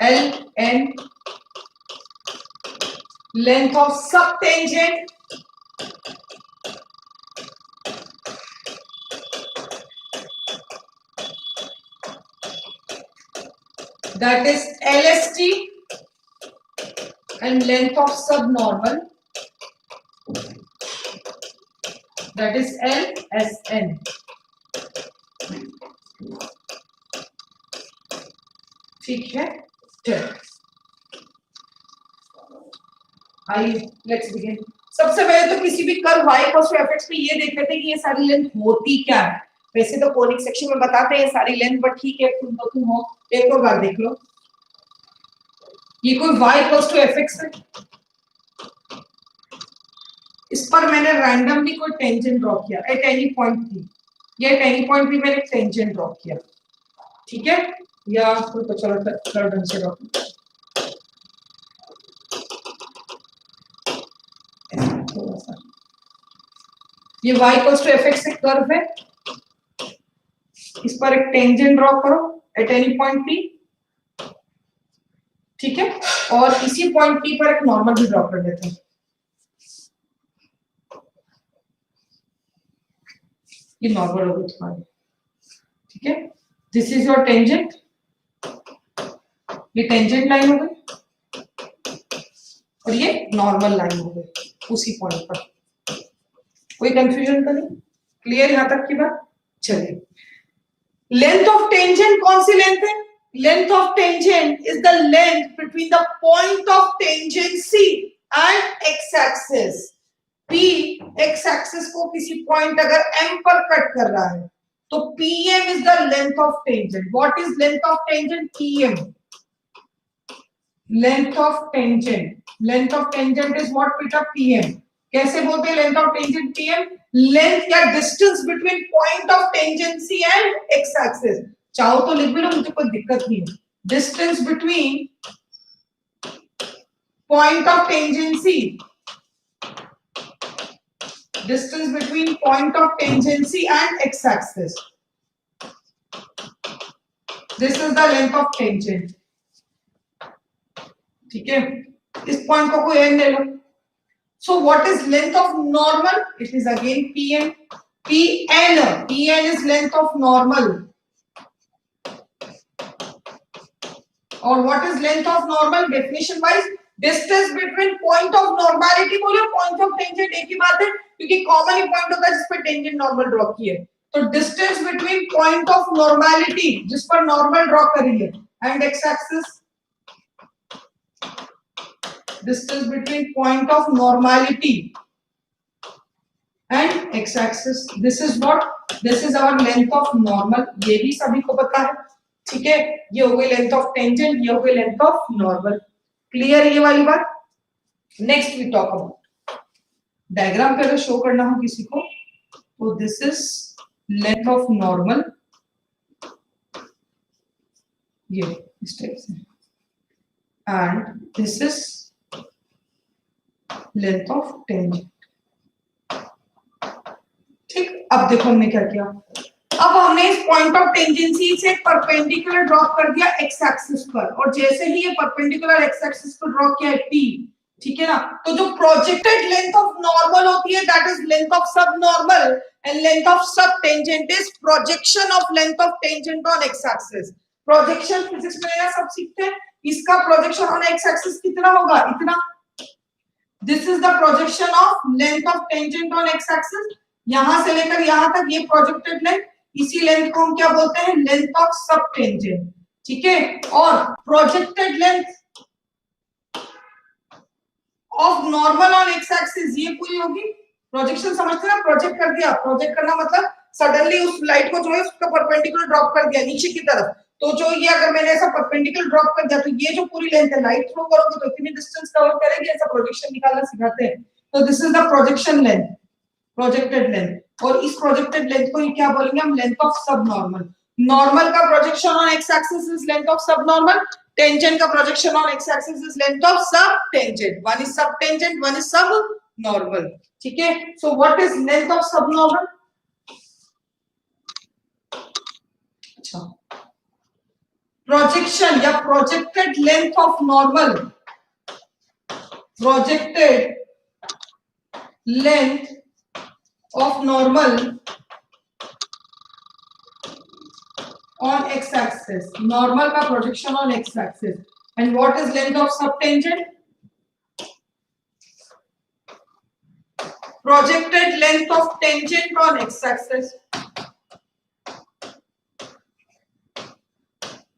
LN, length of subtangent that is LST and length of subnormal that is LSN. ठीक है, चलो आइए लेट्स बिगिन। सबसे पहले तो किसी भी curve y equals to fx पे ये देख लेते हैं कि ये सारी लेंथ होती क्या है। वैसे तो कोनिक सेक्शन में बताते हैं सारी लेंथ, बट ठीक है तुम हो एक और बार देख लो। ये कोई y इक्वल्स टू fx है, इस पर मैंने रैंडमली कोई टेंजेंट ड्रॉ किया एट एनी पॉइंट p, ये एट एनी पॉइंट p मैंने टेंजेंट ड्रॉ किया, ठीक है, या तो चलो ढंग से ड्रॉ थोड़ा सा। ये y इक्वल्स टू fx एक कर्व है, इस पर एक टेंजेंट ड्रॉ करो एट एनी पॉइंट p, ठीक है, और इसी पॉइंट p पर एक नॉर्मल भी ड्रॉ कर देते हैं। ये नॉर्मल होगा तुम्हारा, ठीक है, दिस इज योर टेंजेंट, ये टेंजेंट लाइन हो गई और ये नॉर्मल लाइन हो गई उसी पॉइंट पर। कोई कंफ्यूजन तो नहीं, क्लियर यहां तक की बात। चलिए, लेंथ ऑफ टेंजेंट कौन सी लेंथ है? Length of tangent is the length between the point of tangency and x axis. P x axis को किसी पॉइंट अगर M पर कट कर रहा है तो PM is the length of tangent. What is length of tangent? PM। Length of tangent, length of tangent is what बेटा? PM। कैसे बोलते हैं length of tangent PM? Length या distance between point of tangency and x axis. चाहो तो लिख भी लो, मुझे कोई दिक्कत नहीं है। Distance between point of tangency, distance between point of tangency and x axis, this is the length of tangent, ठीक है, इस पॉइंट को कोई n ले लो। so what is length of normal? it is again pn, pn is length of normal, और what is length of normal? definition wise distance between point of normality, बोलो point of tangent एक ही बात है, क्योंकि common ही point होता है जिस पर टेंजेंट नॉर्मल ड्रॉ की है। तो distance between point of normality जिस पर नॉर्मल ड्रॉ करी है and x axis, distance between point of normality and x axis, this is what? This is our length of normal. ये भी सभी को पता है, ठीक है, ये हो गई लेंथ ऑफ टेंजेंट, ये हो गई लेंथ ऑफ नॉर्मल। क्लियर ये वाली बात? Next we talk about diagram पे अगर शो करना हो किसी को तो this is length of normal, ये इस टाइप से, and this is length of tangent. ठीक, अब देखो हमने क्या किया, अब हमने इस पॉइंट ऑफ टेंजेंसी से परपेंडिकुलर ड्रॉ कर दिया एक्स एक्सिस पर, और जैसे ही ये परपेंडिकुलर एक्स एक्सिस पर ड्रॉ किया है P, ठीक है ना, तो जो प्रोजेक्टेड लेंथ ऑफ नॉर्मल होती है दैट इज लेंथ ऑफ सब नॉर्मल, एंड लेंथ ऑफ सब tangent is projection of length of tangent on x axis. Projection physics में ना सब सीखते हैं, इसका प्रोजेक्शन ऑन एक्स एक्सिस कितना होगा? इतना। This is the projection of length of tangent on x axis, यहां से लेकर यहां तक ये प्रोजेक्टेड लेंथ, इसी लेंथ को हम क्या बोलते हैं? लेंथ ऑफ सब टेंजेंट, ठीक है। और projected length of normal on x axis ये पूरी होगी। प्रोजेक्शन समझते हैं ना, प्रोजेक्ट कर दिया, प्रोजेक्ट करना मतलब सडनली उस लाइट को जो है उसका परपेंडिकुलर ड्रॉप कर दिया नीचे की तरफ, तो जो ये अगर मैंने ऐसा परपेंडिकुलर ड्रॉप कर दिया तो ये जो पूरी लेंथ है लाइट थ्रो करोगे तो इतनी डिस्टेंस कवर करेगी, ऐसा प्रोजेक्शन निकालना सिखाते हैं। तो this is the projection length, projected length, और इस प्रोजेक्टेड लेंथ को क्या बोलेंगे हम? लेंथ ऑफ सब नॉर्मल। नॉर्मल का projection on x axis is length of सब नॉर्मल, टेंजेंट का projection on x axis is length of सब टेंजेंट, वन इज सब टेंजेंट, वन इज सब नॉर्मल, ठीक है। So what is length of सब नॉर्मल? अच्छा, प्रोजेक्शन या projected length of normal projected length of normal on x-axis. Normal का projection on x-axis. And what is length of subtangent? Projected length of tangent on x-axis.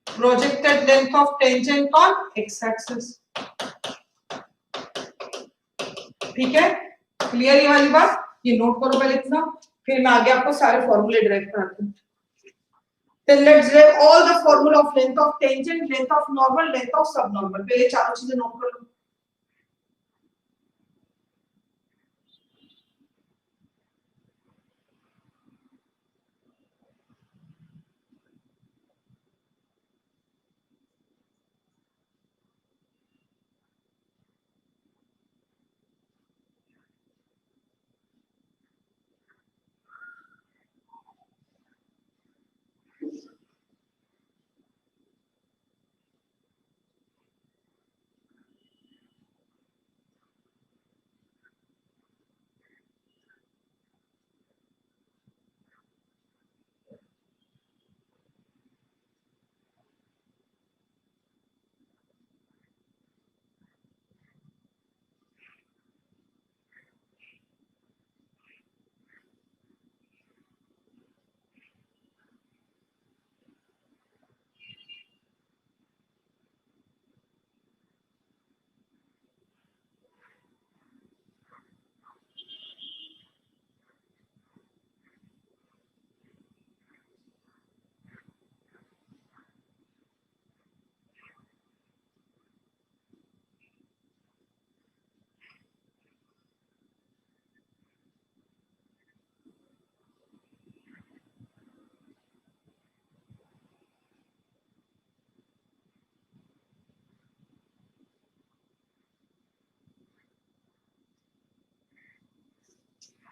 Projected length of tangent on x-axis. ठीक है, clear ये वाली बात? ये note करो पहले इतना, फिर मैं आगे आपको सारे फॉर्मूले डायरेक्ट कराती हूँ. Then let's derive all the formula of length of tangent, length of normal, length of subnormal. पहले चारों चीजें नोट कर लो.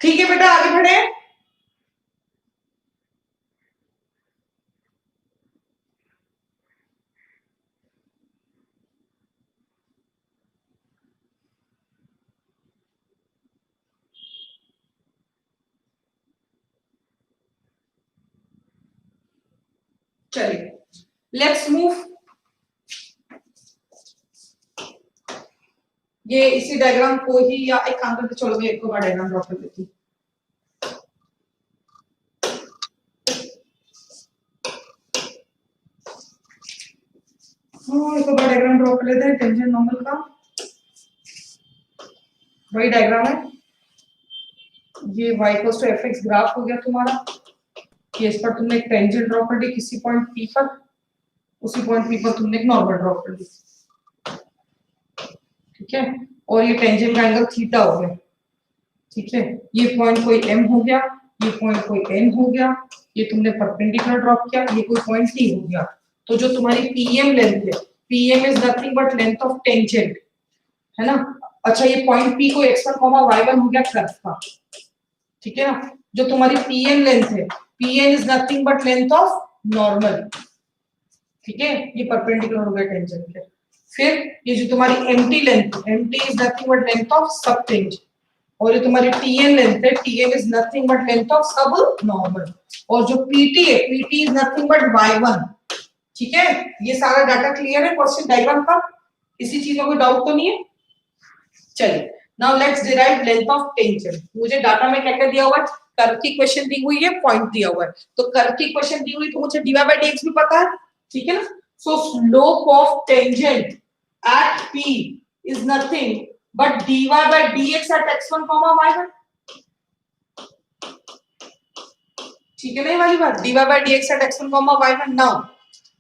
ठीक है बेटा, आगे बढ़े. चलिए, लेट्स मूव. ये इसी डायग्राम को ही, या एक काम करके चलो मैं एक बार डायग्राम ड्रॉ कर देती हूँ. एक बार डायग्राम ड्रॉ कर लेते हैं टेंजेंट नॉर्मल का. वही डायग्राम है. ये y equals to fx graph हो गया तुम्हारा. ये इस पर तुमने एक टेंजेंट ड्रॉ कर दी किसी पॉइंट p पर. उसी पॉइंट p पर तुमने एक नॉर्मल ड्रॉ कर दी. ठीक है, और ये टेंजेंट का एंगल थीटा हो गया. ठीक है, ये पॉइंट कोई m हो गया, ये पॉइंट कोई n हो गया, ये तुमने परपेंडिकुलर ड्रॉ किया, ये कोई पॉइंट t हो गया. तो जो तुम्हारी pm लेंथ है, pm is nothing but length of tangent, है ना. अच्छा, ये पॉइंट p को x1, y1 हो गया कर्व का. ठीक है ना. जो तुम्हारी pm लेंथ है, pn is nothing but length of normal. ठीक है, ये परपेंडिकुलर हो गया टेंजेंट के. फिर ये जो तुम्हारी mt length, mt is nothing but length of सब टेंजेंट. और ये तुम्हारी tn लेंथ है, tn is nothing but length of सब नॉर्मल. और जो pt है, pt is nothing but y1. ठीक है, ये सारा डाटा क्लियर है क्वेश्चन डायग्राम का? इसी चीज में कोई डाउट तो नहीं है? चलिए, now let's derive length of tangent. मुझे डाटा में क्या क्या दिया हुआ है? कर्व की क्वेश्चन दी हुई है, पॉइंट दिया हुआ है. तो कर्व की क्वेश्चन दी हुई तो मुझे dy by dx भी पता है. ठीक है ना. सो slope of tangent at p is nothing but dy by dx at x1, y1. ठीक है ना ये वाली बात? dy by dx at x1, y1. Now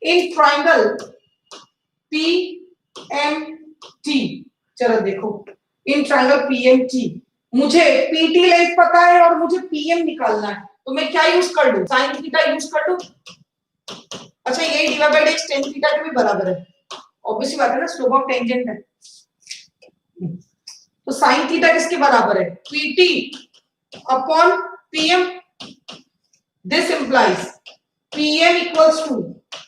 in triangle PMT, चलो देखो, इन ट्रायंगल PMT मुझे PT लेंथ पता है और मुझे PM निकालना है. तो मैं क्या यूज कर लूं? sin थीटा यूज कर लूं. अच्छा, ये dy by dx tan theta के भी बराबर है. ऑब्वियसली बात है ना, स्लोप ऑफ टेंजेंट है. तो sin थीटा किसके बराबर है? PT upon PM. This implies PM equals to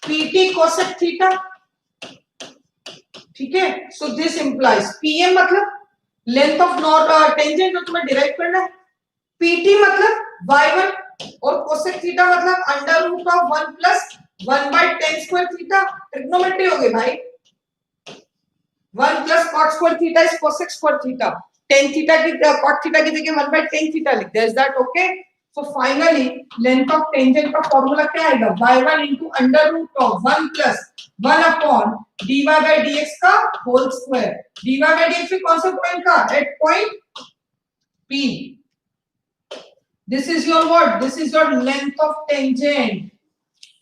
PT cosec theta. ठीक है, सो दिस इंप्लाइज PM मतलब लेंथ ऑफ टेंजेंट जो तुम्हें डिराइव करना है, पीटी मतलब y1 और कोसेक थीटा मतलब under root of 1 plus 1 by tan square theta. Trigonometry हो गई भाई। 1 plus cot square theta is cosec square theta. Tan theta की कॉट थीटा की जगह 1 बाय टेन थीटा लिख दे। Is that okay? So finally length of tangent का formula क्या आएगा? y1 into under root of 1 plus 1 upon dy by dx का whole square. dy by dx पे कौन सा पॉइंट का? At point P. This is your what? This is your length of tangent.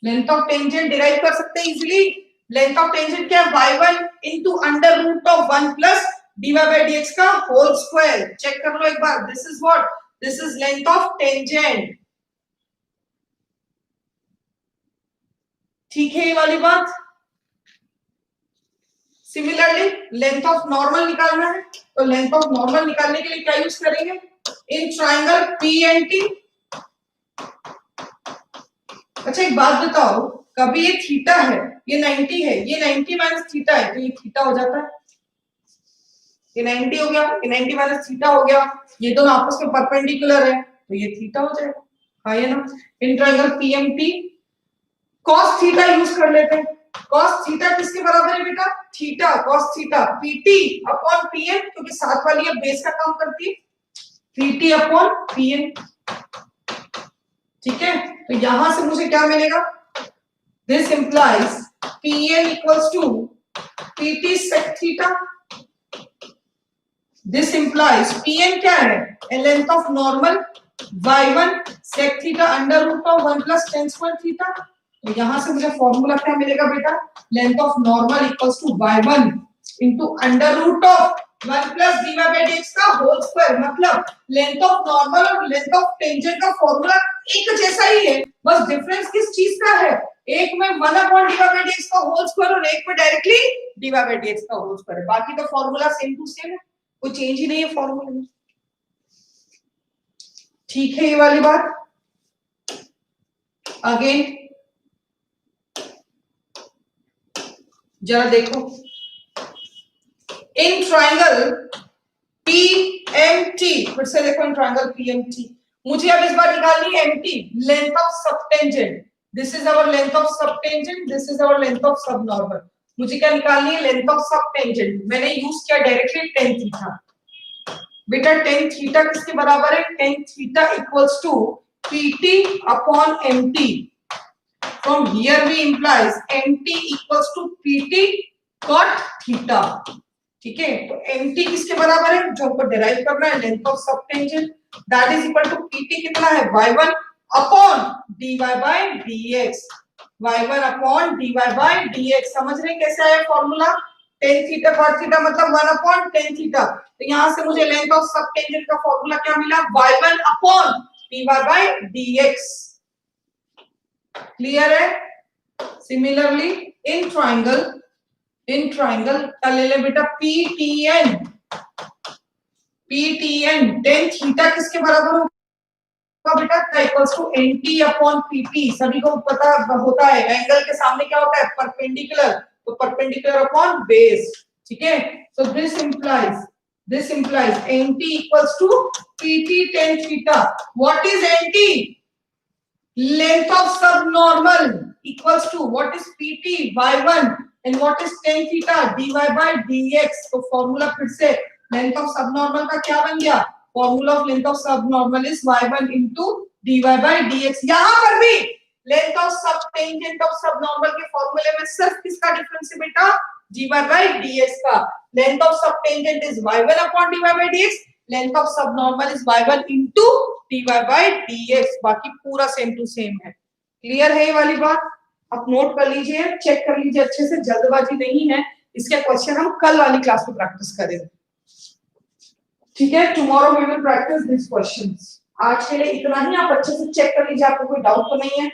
Length of tangent derive कर सकते हैं easily. Length of tangent क्या है? y1 into under root of 1 plus dy by dx का whole square. Check कर लो एक बार. This is what? This is length of tangent. ठीक है ये वाली बात? Similarly, length of normal निकालना है, तो length of normal निकालने के लिए क्या यूज करेंगे? In triangle PNT. अच्छा एक बात बताओ, कभी ये थीटा है, ये 90 है, ये 90 माइनस थीटा है, तो ये थीटा हो जाता है। ये 90 हो गया, ये 90 माइनस थीटा हो गया, ये दोनों आपस में परपेंडिकुलर है, तो ये थीटा हो जाएगा। हाँ ये ना, in triangle PMT cos theta use कर लेते हैं। cos थीटा किसके बराबर है बेटा? Theta cos theta PT upon PM, क्योंकि साथ वाली ये बेस का काम करती है, पीटी अपॉन पीएम। ठीक है, तो यहां से मुझे क्या मिलेगा? This implies PM equals to PT sec theta. This implies PM क्या है? Length of normal y1 sec theta under root of 1 plus tan square theta. तो यहां से मुझे फॉर्मूला क्या मिलेगा बेटा? Length of normal equals to y1 into under root of 1 plus dy by dx का होल स्क्वायर। मतलब लेंथ ऑफ नॉर्मल और लेंथ ऑफ टेंजेंट का फॉर्मूला एक जैसा ही है, बस डिफरेंस किस चीज का है? एक में 1 अपॉन dy बाय dx का होल स्क्वायर और एक में डायरेक्टली dy बाय dx का होल स्क्वायर है। बाकी तो फॉर्मूला सेम टू सेम है, कोई चेंज ही नहीं है फॉर्मूले में। ठीक है ये वाली बात? अगेन जरा देखो, इन ट्रायंगल PMT, फिर से देखो इन ट्रायंगल PMT, मुझे अब इस बार निकालनी है MT, length of subtangent. This is our length of subtangent, this is our length of subnormal. मुझे क्या निकालनी है? Length of subtangent. मैंने यूज किया डायरेक्टली टेन थीटा। बेटा टेन थीटा किसके बराबर है? Tan theta equals to PT upon MT। From here we implies MT equals to PT cot theta। ठीक है, तो MT किसके बराबर है? जो हमको डिराइव करना है, length of subtangent, that is equal to PT कितना है? y1 upon dy by dx। y1 upon dy by dx। समझ रहे हैं कैसे आया फॉर्मूला? टेन थीटा कॉट थीटा मतलब 1 अपॉन टेन थीटा। तो यहां से मुझे लेंथ ऑफ सबटेंजेंट का फॉर्मूला क्या मिला? y1 upon dy by dx। Clear है? सिमिलरली इन ट्रायंगल का ले ले बेटा PTN। टेन थीटा किसके बराबर होगा बेटा? Equals to NT upon PT। सभी को पता होता है एंगल के सामने क्या होता है? परपेंडिकुलर, तो परपेंडिकुलर अपॉन बेस। ठीक है, so this implies NT equals to PT tan theta. What is NT? Length of subnormal equals to what is PT? y1 and what is tan theta? dy by dx। तो formula फिर से length of subnormal का क्या बन गया? Formula of length of subnormal is y1 into dy by dx। यहां पर भी length of subtangent of subnormal के फॉर्मूले में सिर्फ किसका डिफरेंस है बेटा? dy by dx का। Length of subtangent is y1 upon dy by dx, length of subnormal is y1 into dy by dx। बाकी पूरा सेम टू सेम है। क्लियर है ये वाली बात? आप नोट कर लीजिए, चेक कर लीजिए अच्छे से, जल्दबाजी नहीं है। इसके क्वेश्चन हम कल वाली क्लास में प्रैक्टिस करेंगे। ठीक है, tomorrow we will practice this questions. आज के लिए इतना ही, आप अच्छे से चेक कर लीजिए, आपको कोई डाउट तो नहीं है?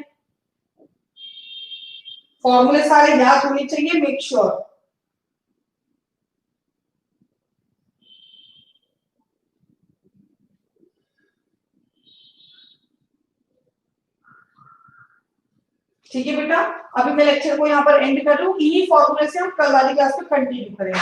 फॉर्मूले सारे याद होने चाहिए, मेक श्योर। ठीक है बेटा, अभी मैं लेक्चर को यहाँ पर एंड कर लूं। इन्हीं फॉर्मूले से हम कल वाली क्लास में कंटिन्यू करेंगे।